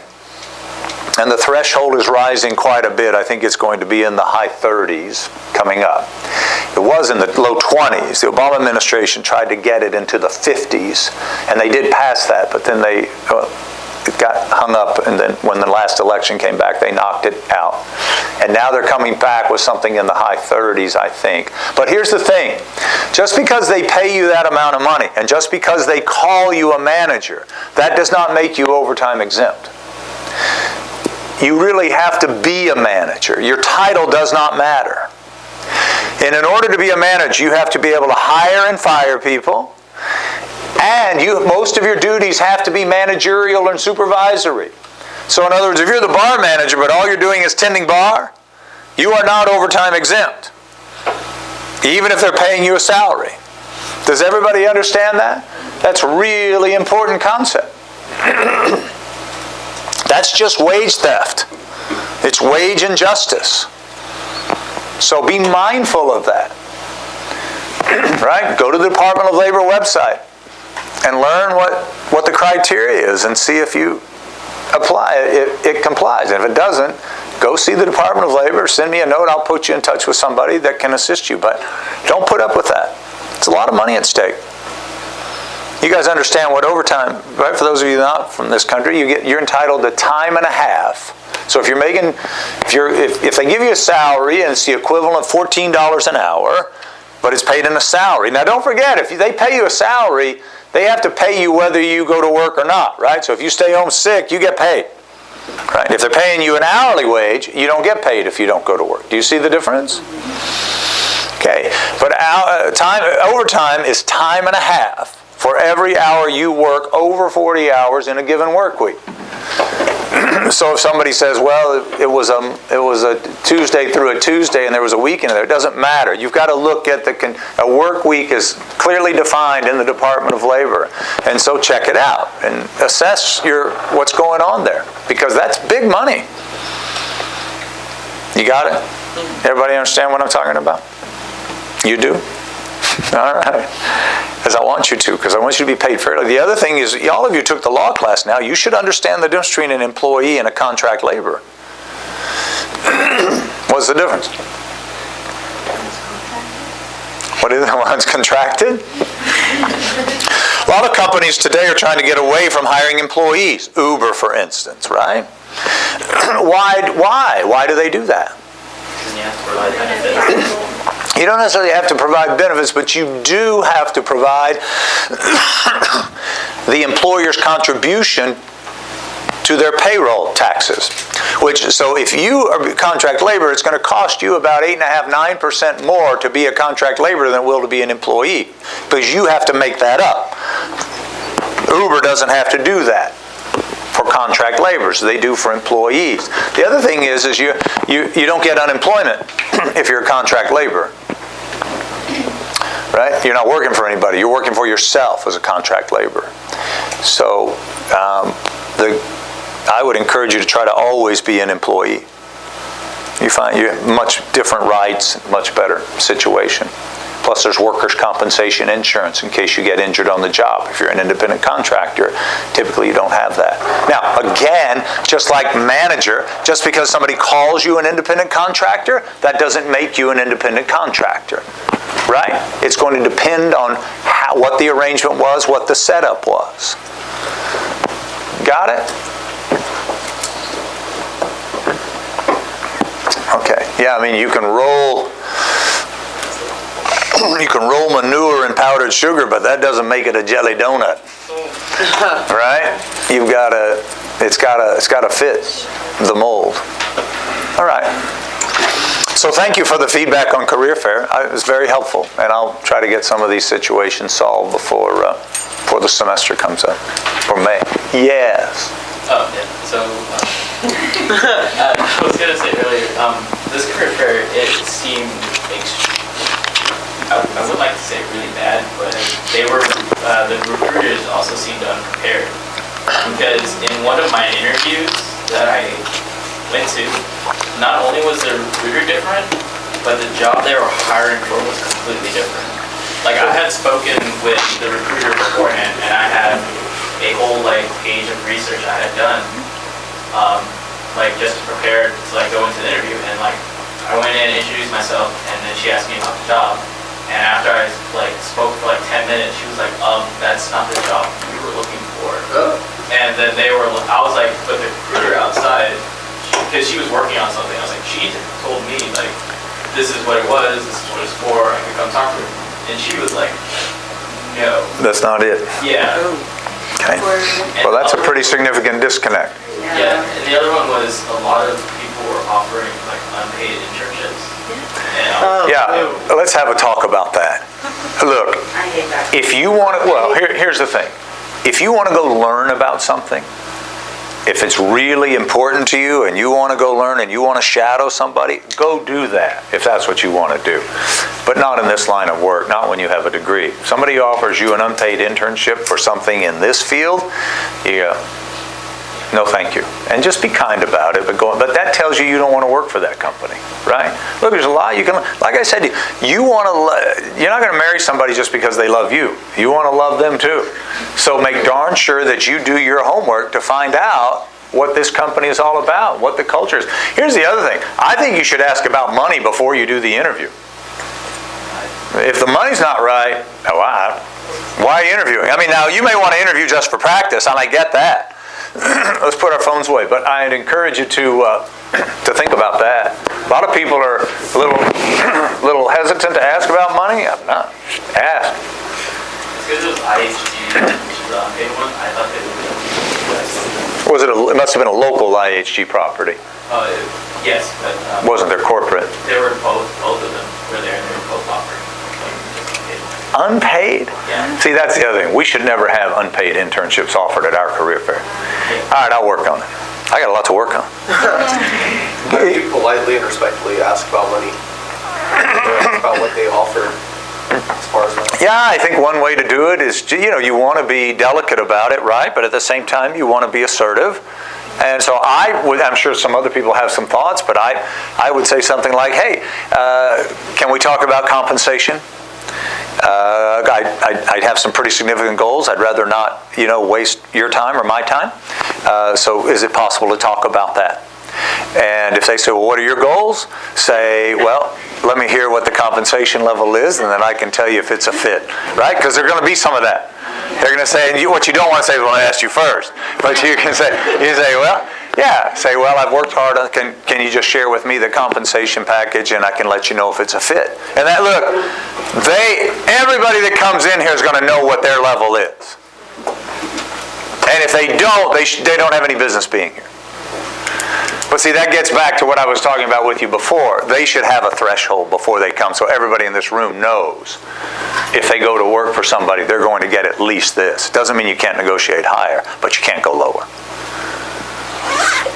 And the threshold is rising quite a bit. I think it's going to be in the high 30s coming up. It was in the low 20s. The Obama administration tried to get it into the 50s, and they did pass that, but then it got hung up, and then when the last election came back, they knocked it out. And now they're coming back with something in the high 30s, I think. But here's the thing. Just because they pay you that amount of money, and just because they call you a manager, that does not make you overtime exempt. You really have to be a manager. Your title does not matter. And in order to be a manager, you have to be able to hire and fire people. And most of your duties have to be managerial and supervisory. So in other words, if you're the bar manager, but all you're doing is tending bar, you are not overtime exempt. Even if they're paying you a salary. Does everybody understand that? That's a really important concept. That's just wage theft. It's wage injustice. So be mindful of that. Right? Go to the Department of Labor website and learn what the criteria is and see if you apply, it complies. And if it doesn't, go see the Department of Labor, send me a note, I'll put you in touch with somebody that can assist you. But don't put up with that. It's a lot of money at stake. You guys understand what overtime, right? For those of you not from this country, you're entitled to time and a half. So if they give you a salary and it's the equivalent of $14 an hour, but it's paid in a salary. Now don't forget, if they pay you a salary, they have to pay you whether you go to work or not, right? So if you stay home sick, you get paid. Right? If they're paying you an hourly wage, you don't get paid if you don't go to work. Do you see the difference? Okay, but overtime is time and a half for every hour you work over 40 hours in a given work week. So if somebody says, well, it was a Tuesday through a Tuesday and there was a weekend there, it doesn't matter. You've got to look at a work week is clearly defined in the Department of Labor. And so check it out and assess what's going on there, because that's big money. You got it? Everybody understand what I'm talking about? You do? All right. Because I want you to, because I want you to be paid fairly. The other thing is, all of you took the law class now. You should understand the difference between an employee and a contract laborer. What's the difference? What is it? One's contracted? A lot of companies today are trying to get away from hiring employees. Uber, for instance, right? Why do they do that? You don't necessarily have to provide benefits, but you do have to provide the employer's contribution to their payroll taxes. So if you are contract labor, it's going to cost you about 8.5–9% more to be a contract laborer than it will to be an employee, because you have to make that up. Uber doesn't have to do that for contract laborers. They do for employees. The other thing is you don't get unemployment if you're a contract laborer. Right? You're not working for anybody. You're working for yourself as a contract laborer. So I would encourage you to try to always be an employee. You find you have much different rights, much better situation. Plus there's workers' compensation insurance in case you get injured on the job. If you're an independent contractor, typically you don't have that. Now, again, just like manager, just because somebody calls you an independent contractor, that doesn't make you an independent contractor. Right? It's going to depend on what the arrangement was, what the setup was. Got it? Okay. Yeah, I mean, you can roll manure in powdered sugar, but that doesn't make it a jelly donut. Right? It's got to fit the mold. All right. So thank you for the feedback on career fair. It was very helpful, and I'll try to get some of these situations solved before the semester comes up, or May. Yes. Oh, yeah. So I was going to say earlier, this career fair, it seemed I would like to say really bad, but the recruiters also seemed unprepared. Because in one of my interviews that I went to, not only was the recruiter different, but the job they were hiring for was completely different. Like, I had spoken with the recruiter beforehand, and I had a whole page of research I had done, just to prepare to go into the interview. And I went in and introduced myself, and then she asked me about the job. And after I spoke for 10 minutes, she was like, that's not the job we were looking for. And then I was like, but the recruiter outside, because she was working on something, I was like, she told me, this is what it was, this is what it's for, I could come talk to her. And she was like, no. That's not it. Yeah. Okay. Well, that's a pretty significant disconnect. Yeah, and the other one was a lot of people were offering unpaid internships. Yeah, let's have a talk about that. Look, if you want to, here's the thing. If you want to go learn about something, if it's really important to you and you want to go learn and you want to shadow somebody, go do that if that's what you want to do. But not in this line of work, not when you have a degree. If somebody offers you an unpaid internship for something in this field, no thank you. And just be kind about it, but that tells you don't want to work for that company, right? Look, there's a lot you can, like I said, you're not going to marry somebody just because they love you. You want to love them too. So make darn sure that you do your homework to find out what this company is all about, what the culture is. Here's the other thing. I think you should ask about money before you do the interview. If the money's not right, why are you interviewing? I mean, now you may want to interview just for practice, and I get that. Let's put our phones away. But I'd encourage you to think about that. A lot of people are a little hesitant to ask about money. I'm not. Ask. Because it was IHG, which is the unpaid one, I thought they would It must have been a local IHG property. Yes, but wasn't there corporate? They were both of them were there, and they were both offering. Unpaid? Yeah. See, that's the other thing. We should never have unpaid internships offered at our career fair. All right, I'll work on it. I got a lot to work on. How do you politely and respectfully ask about money? Ask about what they offer as far as that? Yeah, I think one way to do it is, you want to be delicate about it, right? But at the same time, you want to be assertive. And so I'm sure some other people have some thoughts, but I would say something like, hey, can we talk about compensation? I'd have some pretty significant goals. I'd rather not, waste your time or my time. So is it possible to talk about that? And if they say, well, what are your goals? Say, well, let me hear what the compensation level is, and then I can tell you if it's a fit, right? Because there's going to be some of that. They're going to say, and what you don't want to say is, well, I asked you first. But you say, well, yeah. Say, well, I've worked hard. Can you just share with me the compensation package, and I can let you know if it's a fit. And that, look, everybody that comes in here is going to know what their level is. And if they don't, they don't have any business being here. But see, that gets back to what I was talking about with you before. They should have a threshold before they come, so everybody in this room knows if they go to work for somebody, they're going to get at least this. Doesn't mean you can't negotiate higher, but you can't go lower.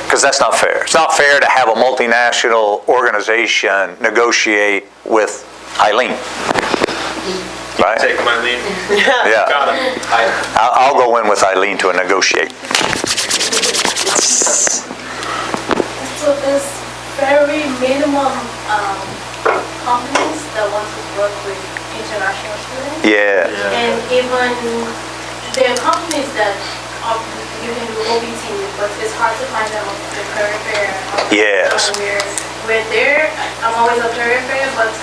Because that's not fair. It's not fair to have a multinational organization negotiate with Eileen. Right? Take them, Eileen. Yeah. Got him. I'll go in with Eileen to negotiate. So there's very minimum companies that want to work with international students. Yeah. And even there are companies that you can do OBT, but it's hard to find them on the career fair. Yes. We're there. I'm always on career fair, but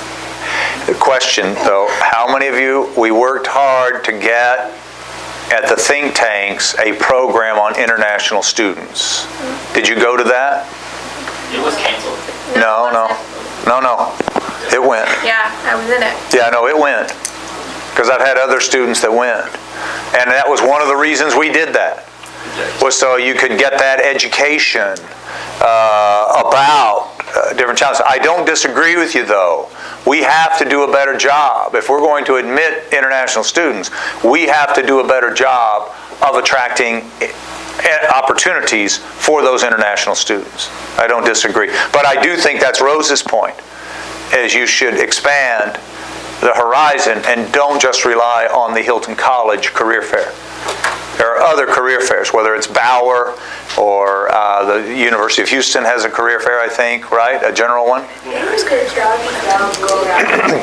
The question, though, how many of you, we worked hard to get at the think tanks a program on international students. Did you go to that? It was canceled. No. It went. Yeah, I was in it. Yeah, no, it went. Because I've had other students that went. And that was one of the reasons we did that. Was so you could get that education about different challenges. I don't disagree with you, though. We have to do a better job. If we're going to admit international students, we have to do a better job of attracting opportunities for those international students. I don't disagree. But I do think that's Rose's point, is you should expand the horizon and don't just rely on the Hilton College career fair. There are other career fairs, whether it's Bauer or the University of Houston has a career fair, I think, right? A general one?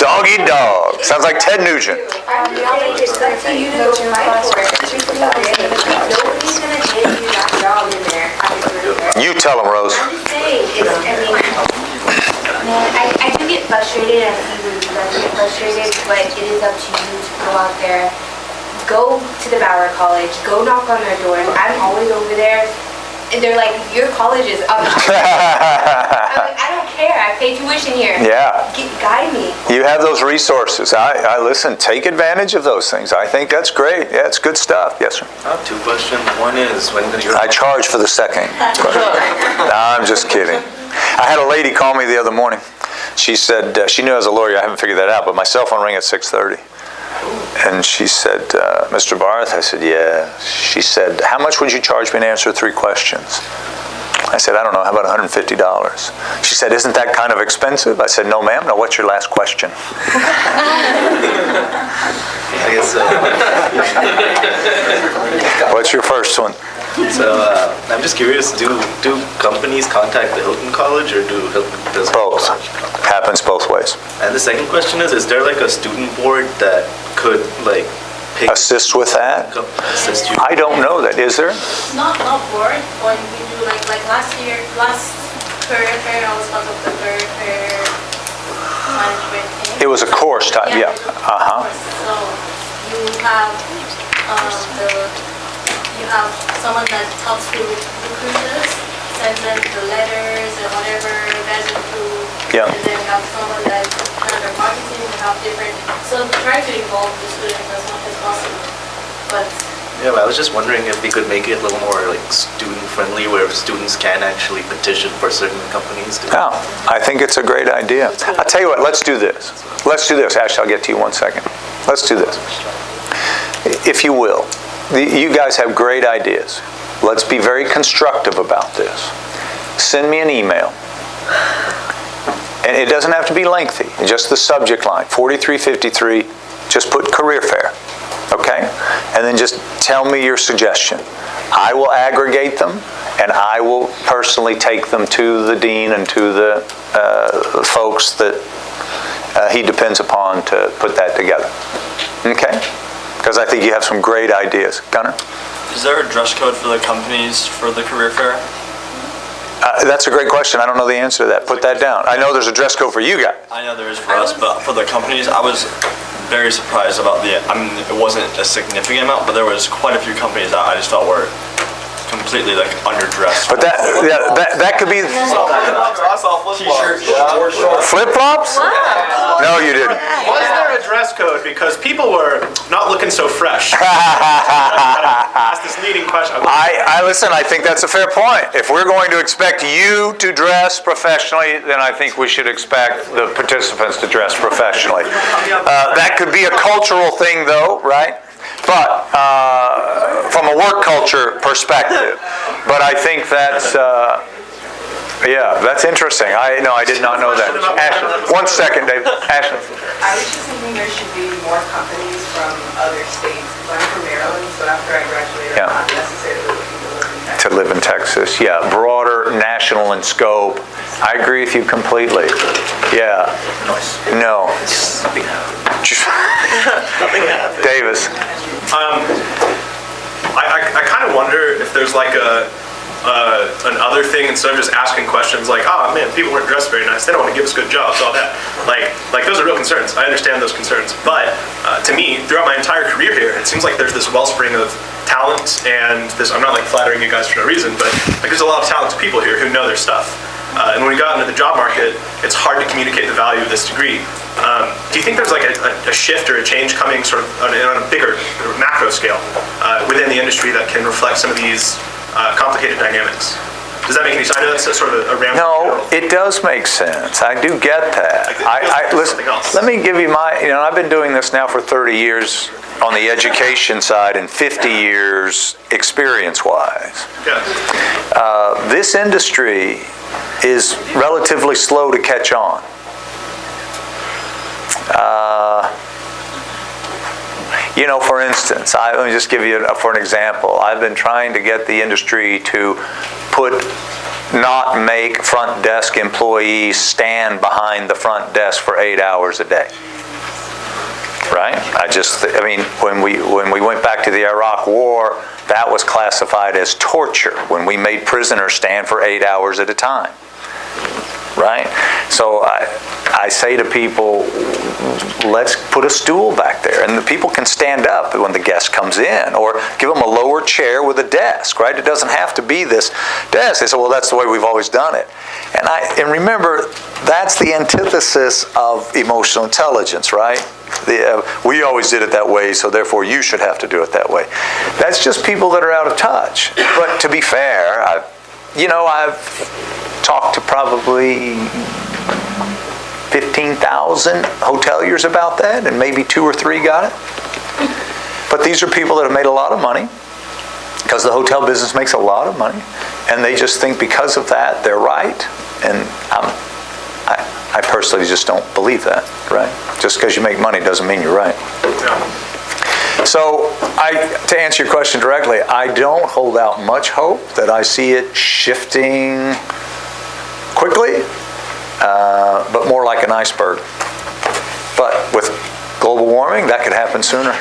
Doggy dog. Sounds like Ted Nugent. You tell him, Rose. I'm just saying, I do get frustrated, and even you guys get frustrated, but it is up to you to go out there. Go to the Bauer College, go knock on their doors. I'm always over there, and they're like, your college is up. I'm like, I don't care, I pay tuition here. Yeah. Guide me. You have those resources. I listen, take advantage of those things. I think that's great. Yeah, it's good stuff. Yes, sir. I have two questions. One is, when you're... I charge for the second. No, I'm just kidding. I had a lady call me the other morning. She said, she knew I was a lawyer. I haven't figured that out, but my cell phone rang at 6:30. And she said, Mr. Barth? I said, yeah. She said, how much would you charge me to answer 3 questions? I said, I don't know, how about $150? She said, isn't that kind of expensive? I said, no, ma'am. Now, what's your last question? I guess so. What's your first one? So, I'm just curious, do companies contact the Hilton College, or does both? Happens both ways. And the second question is there like a student board that could like pick... Assist with that? Assist you? I don't know that. Is there? not bored, but we do like last career fair, I was part of the career fair management team. It was a course type, yeah. Uh-huh. So you have someone that talks to recruiters, sends them the letters and whatever guys include. Yeah. And then you have someone that kind of marketing and have different. So try to involve the students as much as possible. But Yeah, but I was just wondering if we could make it a little more like student-friendly, where students can actually petition for certain companies. Oh, I think it's a great idea. I'll tell you what, let's do this. Let's do this. Ashley, I'll get to you 1 second. Let's do this. If you will, you guys have great ideas. Let's be very constructive about this. Send me an email. And it doesn't have to be lengthy. Just the subject line, 4353, just put career fair. Okay? And then just tell me your suggestion. I will aggregate them, and I will personally take them to the dean and to the folks that he depends upon to put that together. Okay? Because I think you have some great ideas. Gunnar? Is there a dress code for the companies for the career fair? That's a great question. I don't know the answer to that. Put that down. I know there's a dress code for you guys. I know there is for us, but for the companies, I was very surprised about it wasn't a significant amount, but there was quite a few companies that I just felt were completely like underdressed. But that could be flip-flops? Wow. No, you didn't. Was there a dress code? Because people were not looking so fresh. Ask this leading question. I listen, I think that's a fair point. If we're going to expect you to dress professionally, then I think we should expect the participants to dress professionally. That could be a cultural thing though, right? But from a work culture perspective. But I think that's that's interesting. I did not know that. Ashley, 1 second, Dave. Ashley. I was just thinking there should be more companies from other states. I'm from Maryland, so after I graduated, I'm not necessarily looking to live in Texas. To live in Texas, yeah. Broader, national in scope. I agree with you completely. Yeah. No. Nothing happened. Davis. I kind of wonder if there's like another thing instead of just asking questions like, oh man, people weren't dressed very nice. They don't want to give us good jobs. All that. Like those are real concerns. I understand those concerns. But to me, throughout my entire career here, it seems like there's this wellspring of talent and this. I'm not like flattering you guys for no reason, but like there's a lot of talented people here who know their stuff. And when we got into the job market, it's hard to communicate the value of this degree. Do you think there's like a shift or a change coming sort of on a bigger macro scale within the industry that can reflect some of these complicated dynamics? Does that make any sense? I know that's sort of a rambling. No, it does make sense. I do get that. Listen, let me give you I've been doing this now for 30 years on the education side and 50 years experience-wise. Yeah. This industry is relatively slow to catch on. For instance, let me just give you for an example. I've been trying to get the industry to not make front desk employees stand behind the front desk for 8 hours a day. Right? When we went back to the Iraq War, that was classified as torture when we made prisoners stand for 8 hours at a time. Right? So I say to people, let's put a stool back there, and the people can stand up when the guest comes in, or give them a lower chair with a desk, right? It doesn't have to be this desk. They say, well, that's the way we've always done it. And remember, that's the antithesis of emotional intelligence, right? We always did it that way, so therefore you should have to do it that way. That's just people that are out of touch. But to be fair, I've talked to probably 15,000 hoteliers about that, and maybe 2 or 3 got it. But these are people that have made a lot of money, because the hotel business makes a lot of money, and they just think because of that they're right. And I personally just don't believe that, right? Just because you make money doesn't mean you're right. So, to answer your question directly, I don't hold out much hope that I see it shifting quickly, but more like an iceberg. But with global warming, that could happen sooner.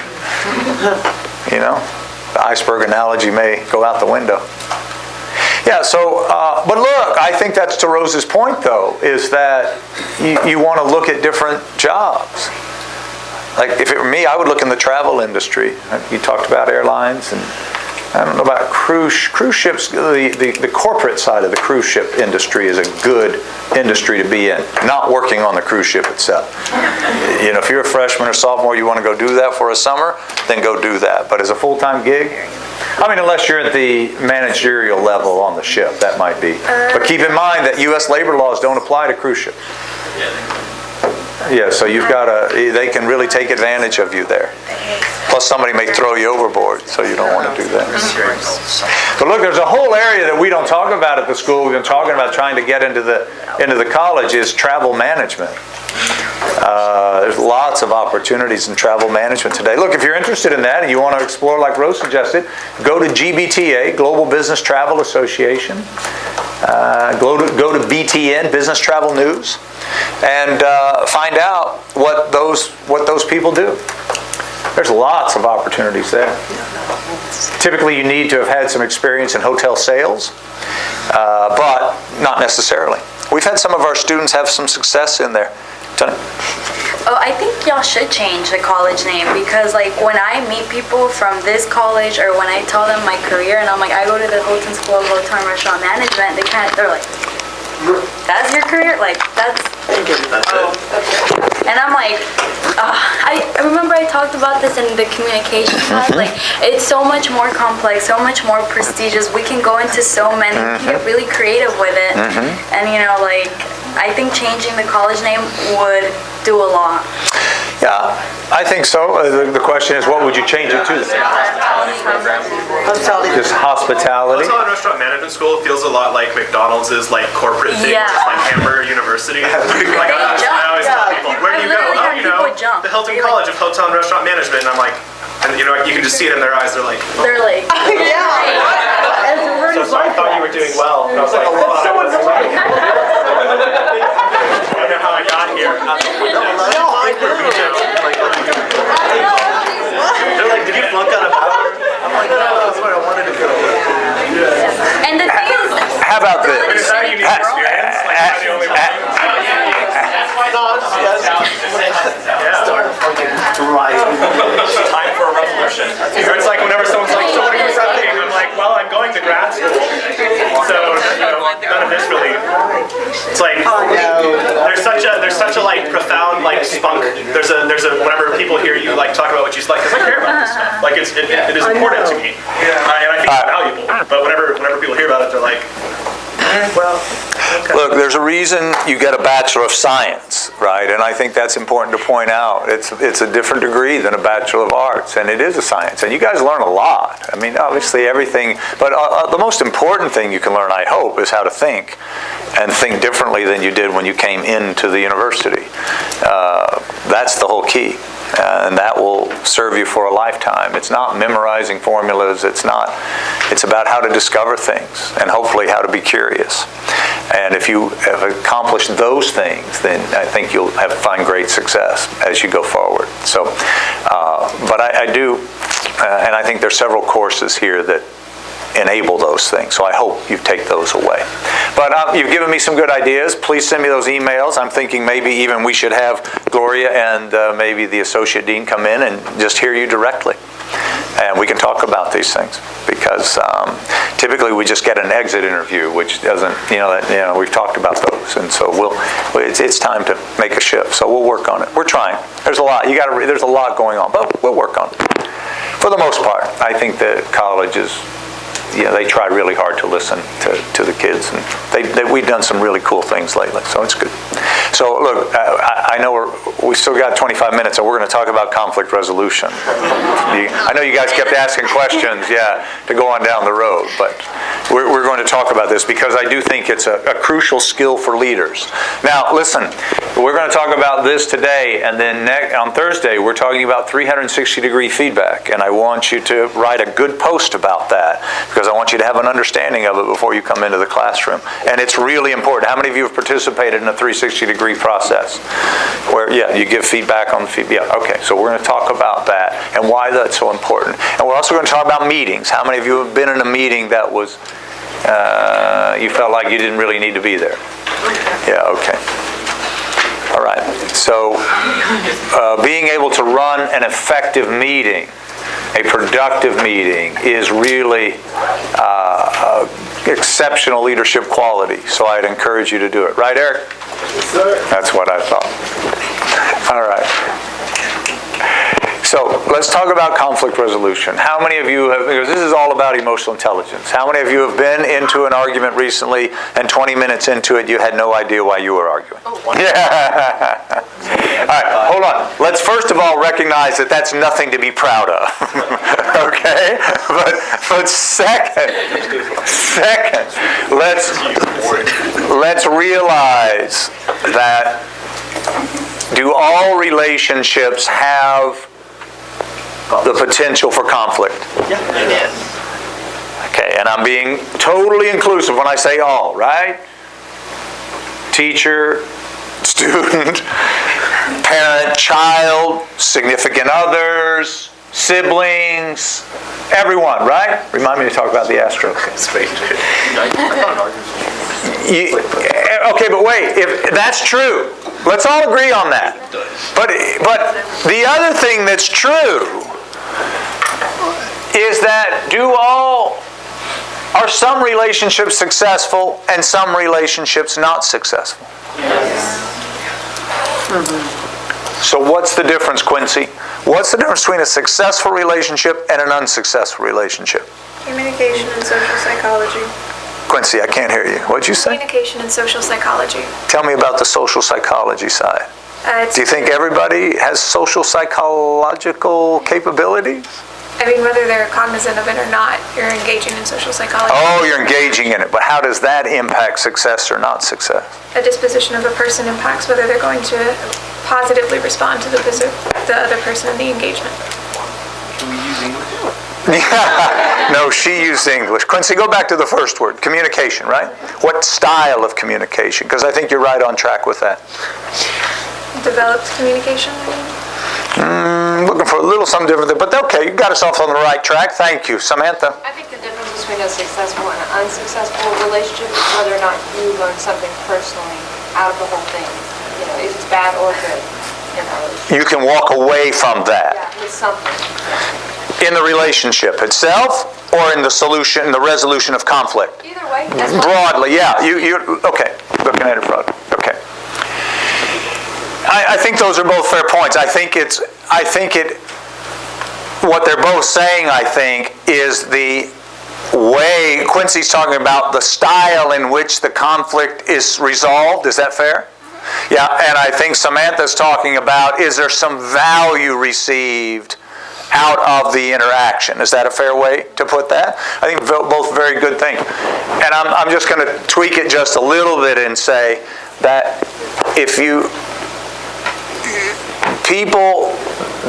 The iceberg analogy may go out the window. Yeah, so, but look, I think that's to Rose's point, though, is that you want to look at different jobs. Like, if it were me, I would look in the travel industry. You talked about airlines, and I don't know about cruise ships. The corporate side of the cruise ship industry is a good industry to be in, not working on the cruise ship itself. If you're a freshman or sophomore, you want to go do that for a summer, then go do that. But as a full-time gig, unless you're at the managerial level on the ship, that might be. But keep in mind that U.S. labor laws don't apply to cruise ships. Yeah, so you've got they can really take advantage of you there. Plus somebody may throw you overboard, so you don't want to do that. But look, there's a whole area that we don't talk about at the school. We've been talking about trying to get into the college is travel management. There's lots of opportunities in travel management today. Look, if you're interested in that and you want to explore like Rose suggested, go to GBTA, Global Business Travel Association. Go to BTN, Business Travel News. and find out what those people do. There's lots of opportunities there. Typically, you need to have had some experience in hotel sales, but not necessarily. We've had some of our students have some success in there. Oh, I think y'all should change the college name, because like when I meet people from this college, or when I tell them my career and I'm like, I go to the Houghton School of Hotel and Restaurant Management, they're like, that's your career? Like, that's and I'm like, I remember I talked about this in the communication class, like, it's so much more complex, so much more prestigious. We can go into so many, we can get really creative with it. And you know, like, I think changing the college name would do a lot. Yeah, I think so. The question is, what would you change it to? Just hospitality. Hotel and Restaurant Management School feels a lot like McDonald's is like corporate thing, Yeah. just like Hamburger University. Like, I always tell people, where do you go? Oh, you know, the Hilton College of Hotel and Restaurant Management. And I'm like, and you know, you can just see it in their eyes. They're like, oh. They're like, So I thought you were doing well. And I was like, I don't know how I got here. They're like, did you flunk out of power? I'm like, no, that's where I wanted to go. and the thing is, How about this? Is that a unique experience? Like, am I the only one? That's why Start fucking driving. Time for a revolution. It's like whenever someone's like, so what are you studying? I'm like, well, I'm going to grad school. So, you know, none of this really. It's like there's such a like profound like spunk. There's a whenever people hear you like talk about what you like, because I care about this stuff. Like it is important to me, and I think it's valuable. But whenever people hear about it, they're like, well. Okay. Look, there's a reason you get a Bachelor of Science, right? And I think that's important to point out. It's a different degree than a Bachelor of Arts, and it is a science. And you guys learn a lot. I mean, obviously everything, but the most important thing you can learn, I hope, is how to think, and think differently than you did when you came into the university. That's the whole key. And that will serve you for a lifetime. It's not memorizing formulas. It's about how to discover things, and hopefully how to be curious. And if you have accomplished those things, then I think you'll find great success as you go forward. So, but I do, and I think there's several courses here that enable those things. So I hope you take those away. But you've given me some good ideas. Please send me those emails. I'm thinking maybe even we should have Gloria and maybe the Associate Dean come in and just hear you directly. And we can talk about these things, because typically we just get an exit interview, which doesn't, we've talked about those, and so it's time to make a shift. So we'll work on it. We're trying. There's a lot. There's a lot going on, but we'll work on it. For the most part, I think the college is, they try really hard to listen to the kids, and we've done some really cool things lately, so it's good. So look, I know we still got 25 minutes, and we're going to talk about conflict resolution. I know you guys kept asking questions, to go on down the road, but we're going to talk about this because I do think it's a crucial skill for leaders. Now, listen, we're going to talk about this today, and then on Thursday, we're talking about 360-degree feedback, and I want you to write a good post about that, because I want you to have an understanding of it before you come into the classroom. And it's really important. How many of you have participated in a 360-degree process where, you give feedback on the feedback? Yeah, okay, so we're going to talk about that and why that's so important. And we're also going to talk about meetings. How many of you have been in a meeting that was, you felt like you didn't really need to be there? Yeah, okay. All right, so being able to run an effective meeting, a productive meeting, is really exceptional leadership quality. So I'd encourage you to do it. Right, Eric? Yes, sir. That's what I thought. All right. So let's talk about conflict resolution. How many of you have, because this is all about emotional intelligence, how many of you have been into an argument recently and 20 minutes into it you had no idea why you were arguing? Yeah. All right, hold on. Let's first of all recognize that that's nothing to be proud of. Okay? But second, let's realize that do all relationships have the potential for conflict? Yes. Okay, and I'm being totally inclusive when I say all, right? Teacher, student, parent, child, significant others, siblings, everyone, right? Remind me to talk about the Astros. Okay, but wait, if that's true, let's all agree on that. But the other thing that's true is that are some relationships successful and some relationships not successful? Yes. So what's the difference, Quincy? What's the difference between a successful relationship and an unsuccessful relationship? Communication and social psychology. Quincy, I can't hear you. What'd you say? Communication and social psychology. Tell me about the social psychology side. Do you think everybody has social psychological capabilities? I mean, whether they're cognizant of it or not, you're engaging in social psychology. Oh, you're engaging in it. But how does that impact success or not success? A disposition of a person impacts whether they're going to positively respond to the other person in the engagement. Can we use English? No, she used English. Quincy, go back to the first word, communication, right? What style of communication? Because I think you're right on track with that. Developed communication, I mean? Looking for a little something different there, but okay, you got us off on the right track. Thank you. Samantha? I think the difference between a successful and an unsuccessful relationship is whether or not you learn something personally out of the whole thing. You know, if it's bad or good. You can walk away from that. Yeah, with something. In the relationship itself or in the solution, the resolution of conflict? Either way. Broadly, yeah. Okay. Looking at it broadly. Okay. I think those are both fair points. What they're both saying, I think, is the way Quincy's talking about the style in which the conflict is resolved. Is that fair? Yeah, and I think Samantha's talking about, is there some value received out of the interaction? Is that a fair way to put that? I think both very good things. And I'm just going to tweak it just a little bit and say that people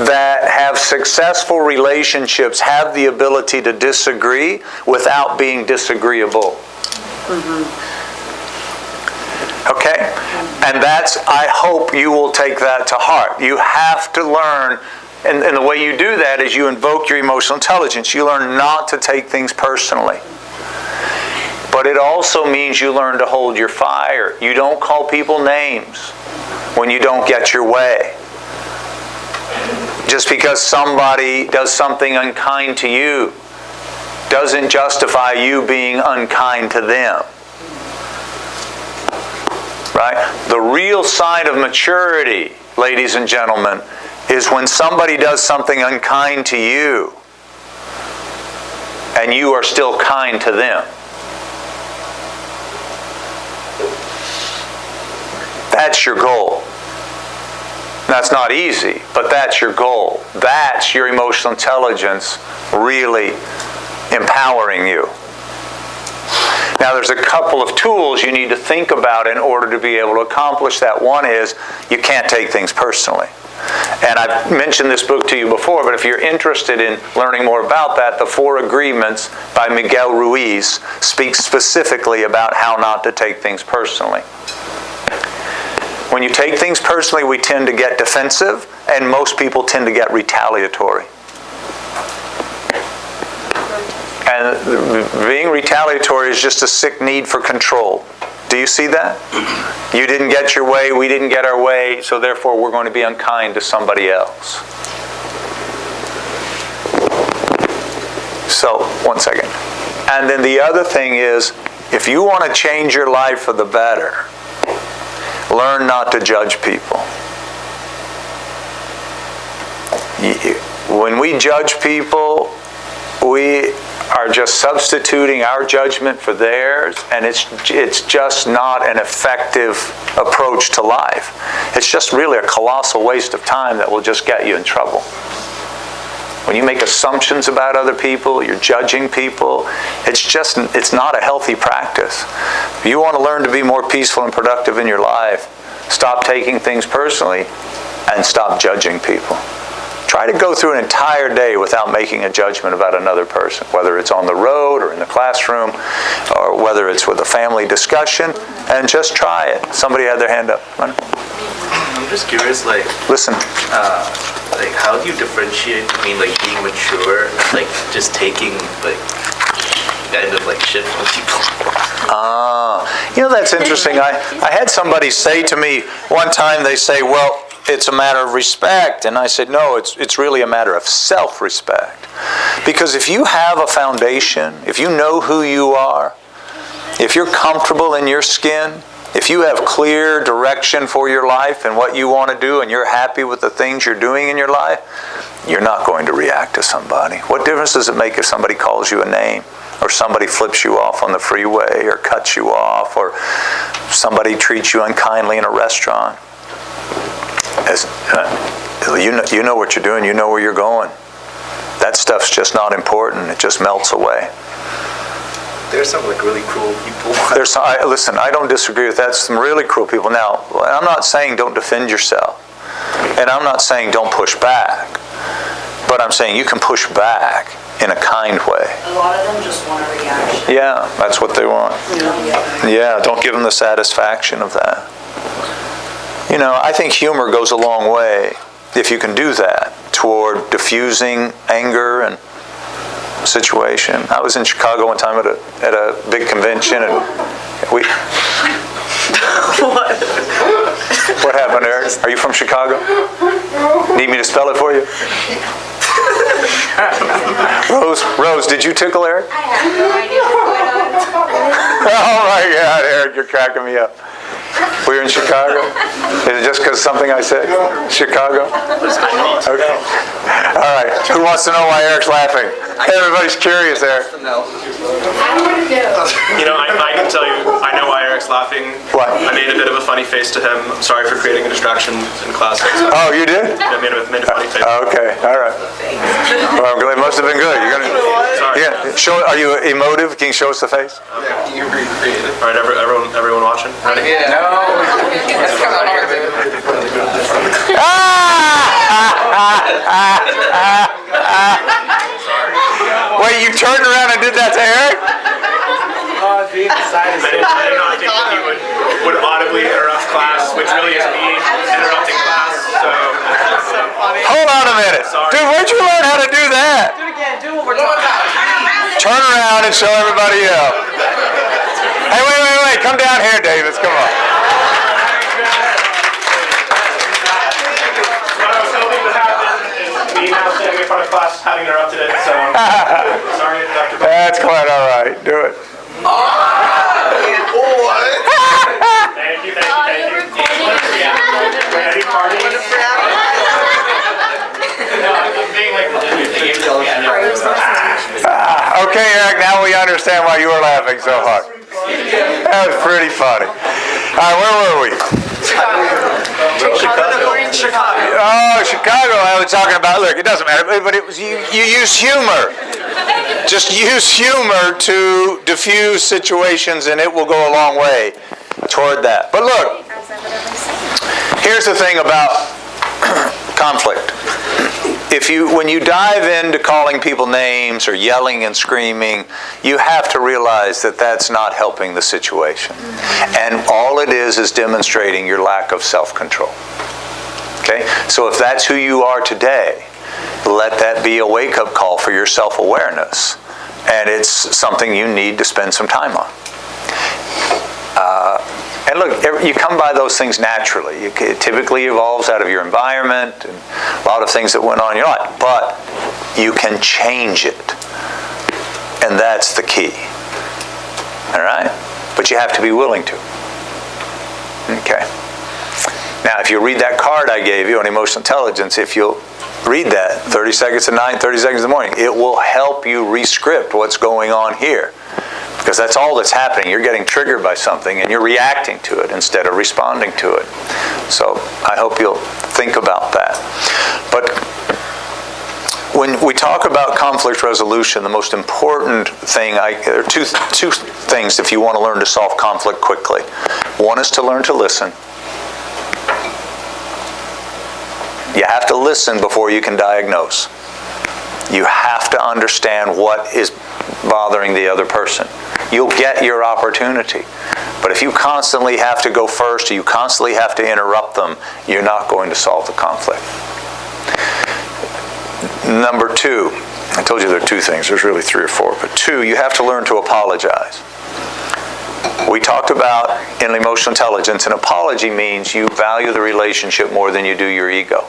that have successful relationships have the ability to disagree without being disagreeable. Okay? And I hope you will take that to heart. You have to learn, and the way you do that is you invoke your emotional intelligence. You learn not to take things personally. But it also means you learn to hold your fire. You don't call people names when you don't get your way. Just because somebody does something unkind to you doesn't justify you being unkind to them. Right? The real sign of maturity, ladies and gentlemen, is when somebody does something unkind to you and you are still kind to them. That's your goal. That's not easy, but that's your goal. That's your emotional intelligence really empowering you. Now, there's a couple of tools you need to think about in order to be able to accomplish that. One is you can't take things personally. And I've mentioned this book to you before, but if you're interested in learning more about that, The 4 Agreements by Miguel Ruiz speaks specifically about how not to take things personally. When you take things personally, we tend to get defensive, and most people tend to get retaliatory. And being retaliatory is just a sick need for control. Do you see that? You didn't get your way, we didn't get our way, so therefore we're going to be unkind to somebody else. So, one second. And then the other thing is, if you want to change your life for the better, learn not to judge people. When we judge people, we are just substituting our judgment for theirs, and it's just not an effective approach to life. It's just really a colossal waste of time that will just get you in trouble. When you make assumptions about other people, you're judging people, it's not a healthy practice. If you want to learn to be more peaceful and productive in your life, stop taking things personally and stop judging people. Try to go through an entire day without making a judgment about another person, whether it's on the road or in the classroom, or whether it's with a family discussion, and just try it. Somebody had their hand up. I'm just curious, like, listen. Like, how do you differentiate between like being mature and like just taking like kind of like shit from people? That's interesting. I had somebody say to me one time, they say, well, it's a matter of respect. And I said, no, it's really a matter of self-respect. Because if you have a foundation, if you know who you are, if you're comfortable in your skin, if you have clear direction for your life and what you want to do, and you're happy with the things you're doing in your life, you're not going to react to somebody. What difference does it make if somebody calls you a name, or somebody flips you off on the freeway, or cuts you off, or somebody treats you unkindly in a restaurant? You know what you're doing. You know where you're going. That stuff's just not important. It just melts away. There's some like really cruel people. Listen, I don't disagree with that. Some really cruel people. Now, I'm not saying don't defend yourself. And I'm not saying don't push back. But I'm saying you can push back in a kind way. A lot of them just want a reaction. Yeah, that's what they want. Yeah, don't give them the satisfaction of that. I think humor goes a long way, if you can do that, toward diffusing anger and situation. I was in Chicago one time at a big convention, and we... What happened, Eric? Are you from Chicago? Need me to spell it for you? Rose, did you tickle Eric? I have no idea what's going on. Oh my God, Eric, you're cracking me up. We're in Chicago? Is it just because something I said? Chicago? Okay. All right. Who wants to know why Eric's laughing? Everybody's curious, Eric. I don't want to know. I can tell you, I know why Eric's laughing. What? I made a bit of a funny face to him. I'm sorry for creating a distraction in class. Oh, you did? I made a funny face. Oh, okay. All right. Well, I'm glad it must have been good. You're gonna. Sorry. Yeah. Are you emotive? Can you show us the face? Okay. You're pretty creative. All right, everyone watching? Ready? Yeah. Wait, you turned around and did that to Eric? I did not think that he would audibly interrupt class, which really is me interrupting class. So. Hold on a minute. Dude, where'd you learn how to do that? Do it again, do it one more time. Turn around and show everybody else. Hey, wait. Come down here, Davis. Come on. What I was hoping to happen is me now standing in front of class having interrupted it. So, sorry, Dr. That's quite all right. Do it. Thank you. Ready, party? No, I'm being like Okay, Eric, now we understand why you were laughing so hard. That was pretty funny. All right, where were we? Chicago. Oh, Chicago. I was talking about, look, it doesn't matter, but it was you use humor. Just use humor to diffuse situations, and it will go a long way toward that. But look, here's the thing about conflict. When you dive into calling people names or yelling and screaming, you have to realize that that's not helping the situation. And all it is demonstrating your lack of self-control. Okay? So if that's who you are today, let that be a wake-up call for your self-awareness. And it's something you need to spend some time on. And look, you come by those things naturally. It typically evolves out of your environment and a lot of things that went on in your life. But you can change it. And that's the key. All right? But you have to be willing to. Okay. Now, if you read that card I gave you on emotional intelligence, if you'll read that 30 seconds at night, 30 seconds in the morning, it will help you re-script what's going on here. Because that's all that's happening. You're getting triggered by something and you're reacting to it instead of responding to it. So I hope you'll think about that. But when we talk about conflict resolution, the most important thing, there are two things if you want to learn to solve conflict quickly. One is to learn to listen. You have to listen before you can diagnose. You have to understand what is bothering the other person. You'll get your opportunity. But if you constantly have to go first, or you constantly have to interrupt them, you're not going to solve the conflict. Number 2, I told you there are 2 things. There's really 3 or 4, but 2, you have to learn to apologize. We talked about in emotional intelligence, an apology means you value the relationship more than you do your ego.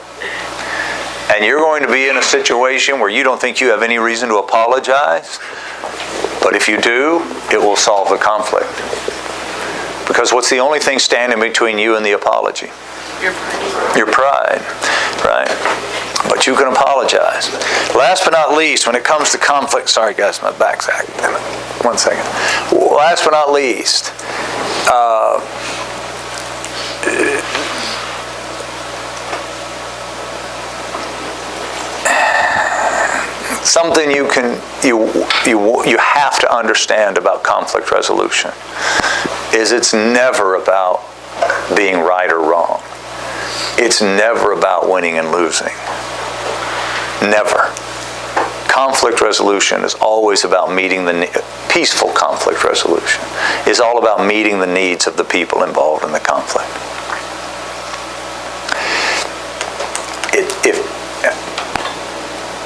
And you're going to be in a situation where you don't think you have any reason to apologize, but if you do, it will solve the conflict. Because what's the only thing standing between you and the apology? Your pride. Your pride, right? But you can apologize. Last but not least, when it comes to conflict, sorry guys, my back's acting. 1 second. Last but not least, something you have to understand about conflict resolution is it's never about being right or wrong. It's never about winning and losing. Never. Conflict resolution is always about meeting peaceful conflict resolution is all about meeting the needs of the people involved in the conflict.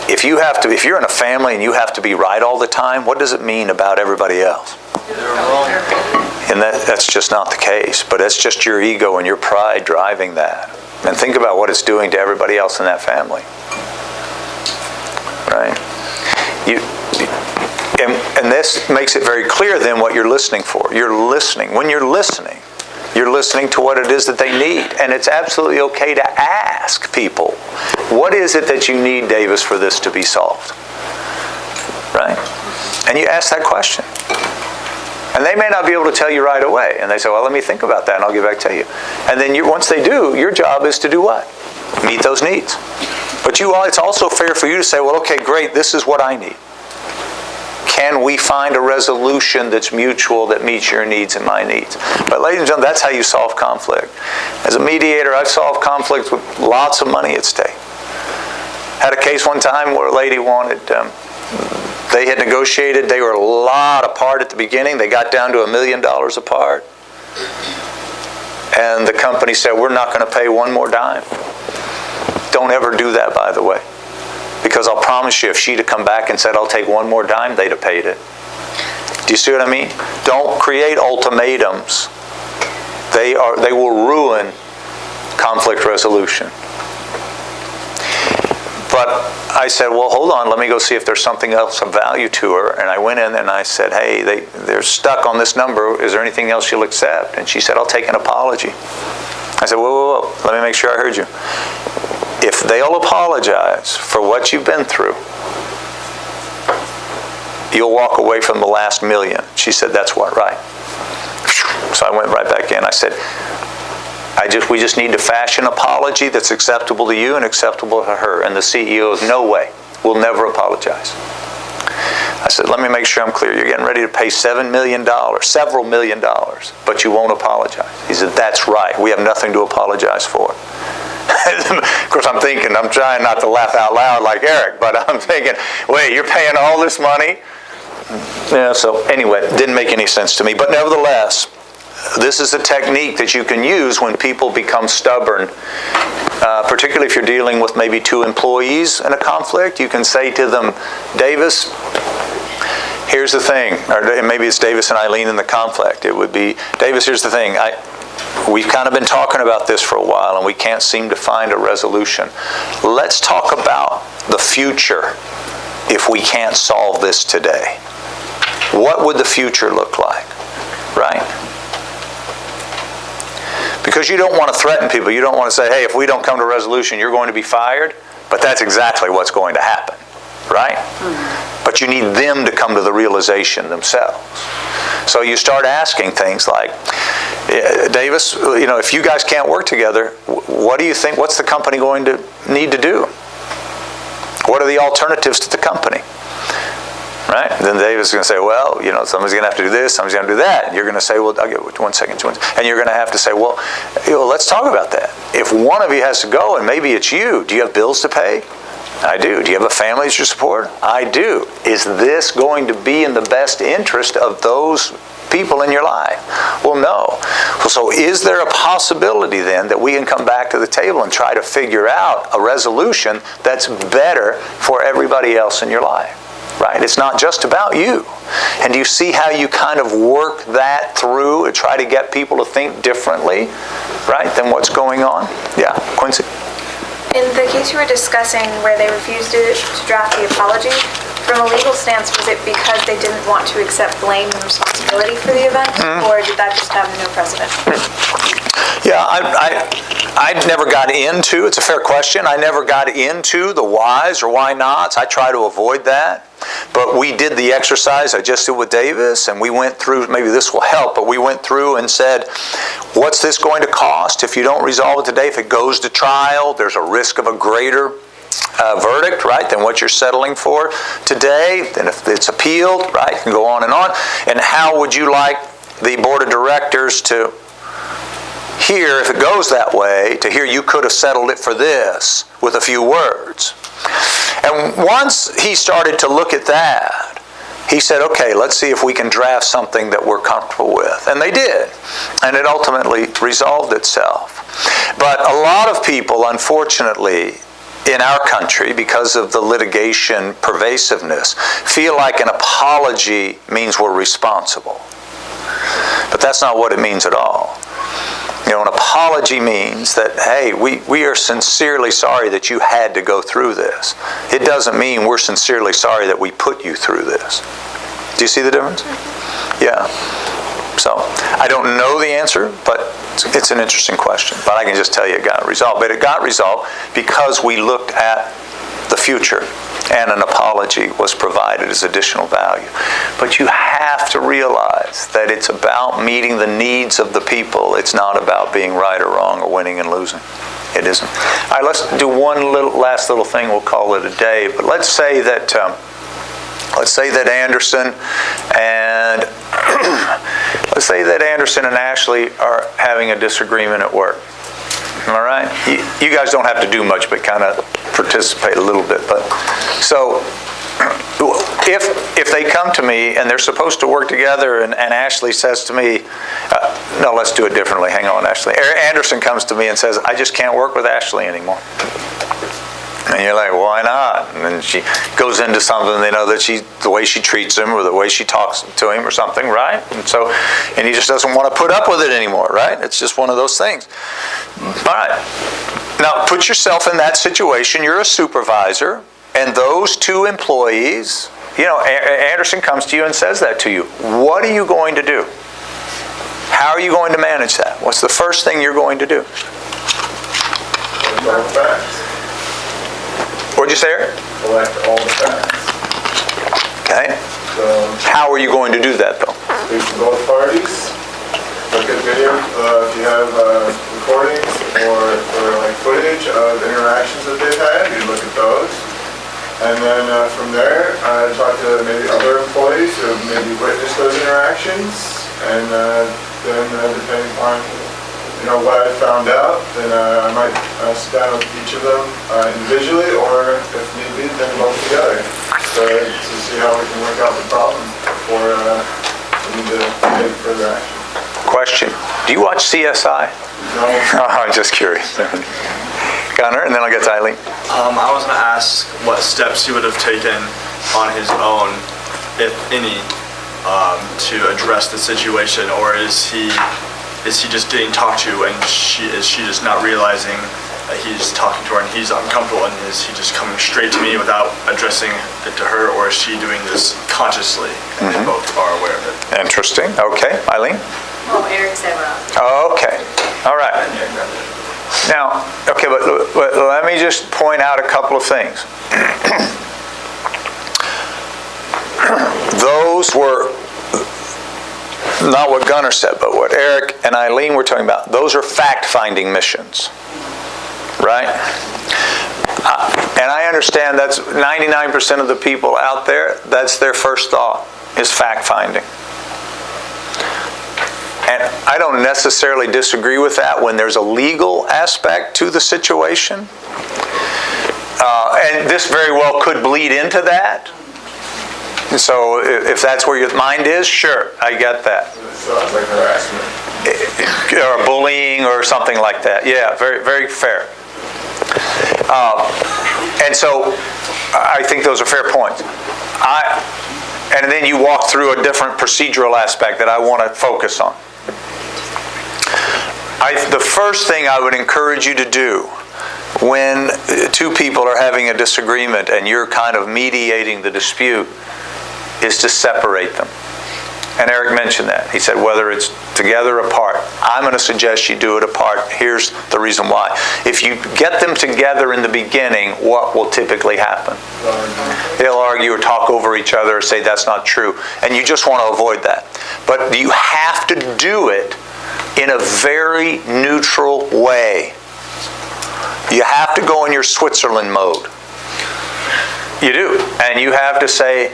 If you're in a family and you have to be right all the time, what does it mean about everybody else? And that's just not the case. But that's just your ego and your pride driving that. And think about what it's doing to everybody else in that family. Right? And this makes it very clear then what you're listening for. You're listening. When you're listening to what it is that they need. And it's absolutely okay to ask people, what is it that you need, Davis, for this to be solved? Right? And you ask that question. And they may not be able to tell you right away. And they say, well, let me think about that and I'll get back to you. And then once they do, your job is to do what? Meet those needs. But it's also fair for you to say, well, okay, great, this is what I need. Can we find a resolution that's mutual, that meets your needs and my needs? But ladies and gentlemen, that's how you solve conflict. As a mediator, I've solved conflicts with lots of money at stake. Had a case one time where a lady wanted, they had negotiated, they were a lot apart at the beginning. They got down to $1 million apart. And the company said, we're not going to pay one more dime. Don't ever do that, by the way. Because I'll promise you, if she'd have come back and said, I'll take one more dime, they'd have paid it. Do you see what I mean? Don't create ultimatums. They will ruin conflict resolution. But I said, well, hold on, let me go see if there's something else of value to her. And I went in and I said, hey, they're stuck on this number. Is there anything else you'll accept? And she said, I'll take an apology. I said, whoa, let me make sure I heard you. If they'll apologize for what you've been through, you'll walk away from the last $1 million. She said, that's what, right. So I went right back in. I said, we just need to fashion an apology that's acceptable to you and acceptable to her. And the CEO is no way, will never apologize. I said, let me make sure I'm clear. You're getting ready to pay $7 million, several $1 million, but you won't apologize. He said, that's right. We have nothing to apologize for. Of course, I'm trying not to laugh out loud like Eric, but I'm thinking, wait, you're paying all this money? Yeah, so anyway, it didn't make any sense to me. But nevertheless, this is a technique that you can use when people become stubborn, particularly if you're dealing with maybe 2 employees in a conflict. You can say to them, Davis, here's the thing. Or maybe it's Davis and Eileen in the conflict. It would be, Davis, here's the thing. We've kind of been talking about this for a while and we can't seem to find a resolution. Let's talk about the future if we can't solve this today. What would the future look like? Right? Because you don't want to threaten people. You don't want to say, hey, if we don't come to a resolution, you're going to be fired. But that's exactly what's going to happen. Right? But you need them to come to the realization themselves. So you start asking things like, Davis, if you guys can't work together, what do you think, what's the company going to need to do? What are the alternatives to the company? Right? Then Davis is going to say, well, somebody's going to have to do this, somebody's going to do that. And you're going to say, well, I'll get 1 second. And you're going to have to say, well, let's talk about that. If one of you has to go, and maybe it's you, do you have bills to pay? I do. Do you have a family to support? I do. Is this going to be in the best interest of those people in your life? Well, no. So is there a possibility then that we can come back to the table and try to figure out a resolution that's better for everybody else in your life? Right? It's not just about you. And do you see how you kind of work that through and try to get people to think differently, right, than what's going on? Yeah, Quincy? In the case you were discussing where they refused to draft the apology, from a legal stance, was it because they didn't want to accept blame and responsibility for the event, or did that just have no precedent? Yeah, I never got into, it's a fair question, I never got into the whys or why nots. I try to avoid that. But we did the exercise I just did with Davis, and we went through, maybe this will help, but we went through and said, what's this going to cost if you don't resolve it today? If it goes to trial, there's a risk of a greater verdict, right, than what you're settling for today. Then if it's appealed, right, you can go on. And how would you like the board of directors to hear, if it goes that way, to hear you could have settled it for this with a few words? And once he started to look at that, he said, okay, let's see if we can draft something that we're comfortable with. And they did. And it ultimately resolved itself. But a lot of people, unfortunately, in our country, because of the litigation pervasiveness, feel like an apology means we're responsible. But that's not what it means at all. An apology means that, hey, we are sincerely sorry that you had to go through this. It doesn't mean we're sincerely sorry that we put you through this. Do you see the difference? Yeah. So, I don't know the answer, but it's an interesting question. But I can just tell you it got resolved. But it got resolved because we looked at the future, and an apology was provided as additional value. But you have to realize that it's about meeting the needs of the people. It's not about being right or wrong or winning and losing. It isn't. All right, let's do one last little thing. We'll call it a day. But let's say that Anderson and Ashley are having a disagreement at work. All right? You guys don't have to do much, but kind of participate a little bit. But so if they come to me and they're supposed to work together, and Ashley says to me, no, let's do it differently. Hang on, Ashley. Anderson comes to me and says, I just can't work with Ashley anymore. And you're like, why not? And then she goes into something, that the way she treats him or the way she talks to him or something, right? And he just doesn't want to put up with it anymore, right? It's just one of those things. All right. Now, put yourself in that situation. You're a supervisor, and those two employees, Anderson comes to you and says that to you. What are you going to do? How are you going to manage that? What's the first thing you're going to do? What'd you say, Eric? Collect all the facts. Okay. So, how are you going to do that, though? Speak to both parties. Look at video. If you have recordings or like footage of interactions that they've had, you look at those. And then from there, talk to maybe other employees who have maybe witnessed those interactions. And then depending upon what I found out, then I might sit down with each of them individually, or if need be, then both together, to see how we can work out the problem before we need to take further action. Question: do you watch CSI? No. Oh, I'm just curious. Connor, and then I'll get to Eileen. I was going to ask what steps he would have taken on his own, if any, to address the situation, or is he just getting talked to, and is she just not realizing that he's talking to her and he's uncomfortable, and is he just coming straight to me without addressing it to her, or is she doing this consciously and they both are aware of it? Interesting. Okay. Eileen? Oh, Eric said what? Okay. All right. Now, okay, but let me just point out a couple of things. Those were not what Gunnar said, but what Eric and Eileen were talking about. Those are fact-finding missions, right? And I understand that's 99% of the people out there, that's their first thought. is fact-finding. And I don't necessarily disagree with that when there's a legal aspect to the situation. And this very well could bleed into that. So if that's where your mind is, sure, I get that. Sounds like harassment. Or bullying or something like that. Yeah, very, very fair. And so I think those are fair points. And then you walk through a different procedural aspect that I want to focus on. The first thing I would encourage you to do when two people are having a disagreement and you're kind of mediating the dispute is to separate them. And Eric mentioned that. He said whether it's together or apart. I'm going to suggest you do it apart. Here's the reason why. If you get them together in the beginning, what will typically happen? They'll argue or talk over each other or say that's not true. And you just want to avoid that. But you have to do it in a very neutral way. You have to go in your Switzerland mode. You do. And you have to say,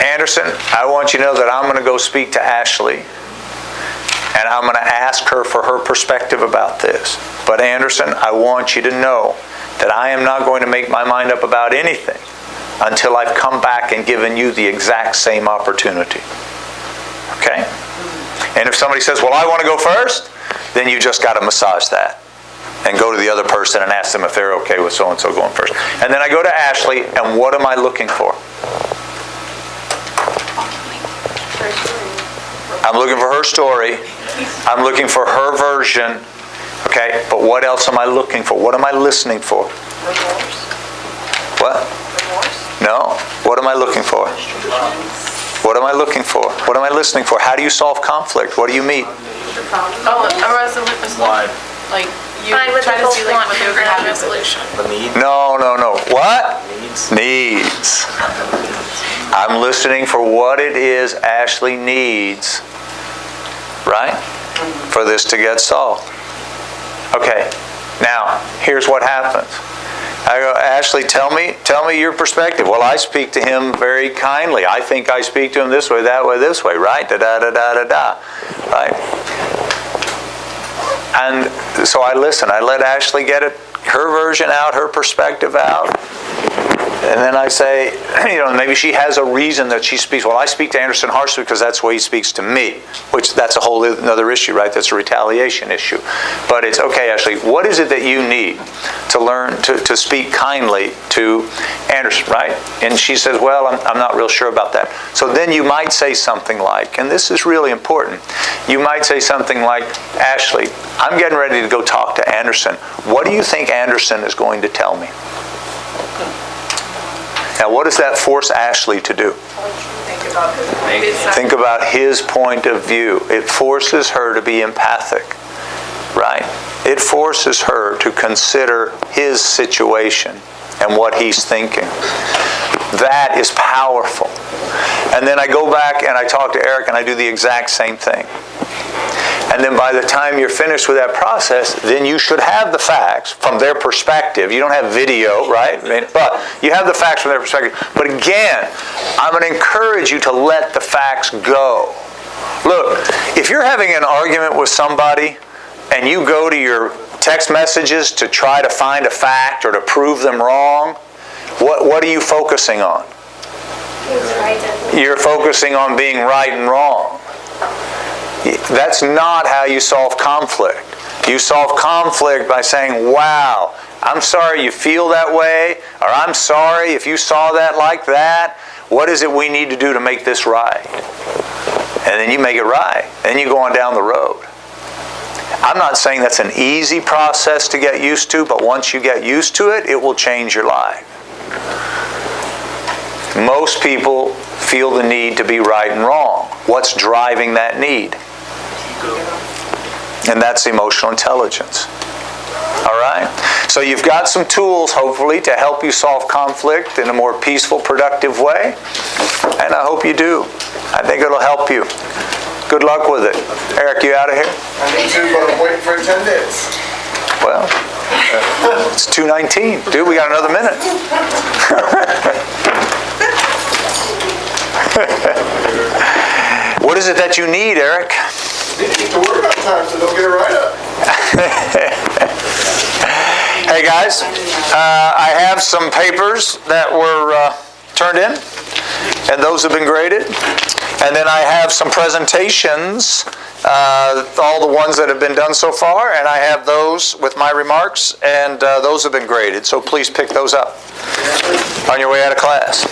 Anderson, I want you to know that I'm going to go speak to Ashley and I'm going to ask her for her perspective about this. But Anderson, I want you to know that I am not going to make my mind up about anything until I've come back and given you the exact same opportunity. Okay? And if somebody says, well, I want to go first, then you just got to massage that and go to the other person and ask them if they're okay with so-and-so going first. And then I go to Ashley, and what am I looking for? I'm looking for her story. I'm looking for her version. Okay, but what else am I looking for? What am I listening for? Remorse. What? Remorse. No. What am I looking for? What am I looking for? What am I listening for? How do you solve conflict? What do you meet? Oh, a resolution. Like, you Find what try they to both see like want what they from were the having. resolution. No. What? Needs. I'm listening for what it is Ashley needs, right? For this to get solved. Okay. Now, here's what happens. I go, Ashley, tell me your perspective. Well, I speak to him very kindly. I think I speak to him this way, that way, this way, right? Da-da-da-da-da-da. Right? And so I listen. I let Ashley get her version out, her perspective out. And then I say, maybe she has a reason that she speaks. Well, I speak to Anderson harshly because that's the way he speaks to me, which that's a whole other issue, right? That's a retaliation issue. But it's, okay, Ashley, what is it that you need to learn to speak kindly to Anderson, right? And she says, well, I'm not real sure about that. So then you might say something like, and this is really important, you might say something like, Ashley, I'm getting ready to go talk to Anderson. What do you think Anderson is going to tell me? Now, what does that force Ashley to do? Think about his point of view. It forces her to be empathic, right? It forces her to consider his situation and what he's thinking. That is powerful. And then I go back and I talk to Eric and I do the exact same thing. And then by the time you're finished with that process, then you should have the facts from their perspective. You don't have video, right? But you have the facts from their perspective. But again, I'm going to encourage you to let the facts go. Look, if you're having an argument with somebody and you go to your text messages to try to find a fact or to prove them wrong, what are you focusing on? You're focusing on being right and wrong. That's not how you solve conflict. You solve conflict by saying, wow, I'm sorry you feel that way, or I'm sorry if you saw that like that. What is it we need to do to make this right? And then you make it right. Then you go on down the road. I'm not saying that's an easy process to get used to, but once you get used to it, it will change your life. Most people feel the need to be right and wrong. What's driving that need? And that's emotional intelligence. All right? So you've got some tools, hopefully, to help you solve conflict in a more peaceful, productive way. And I hope you do. I think it'll help you. Good luck with it. Eric, you out of here? I need to, but I'm waiting for attendance. Well, it's 2:19. Dude, we got another minute. What is it that you need, Eric? They need to work on time so they'll get it right up. Hey guys, I have some papers that were turned in, and those have been graded. And then I have some presentations, all the ones that have been done so far, and I have those with my remarks, and those have been graded. So please pick those up on your way out of class.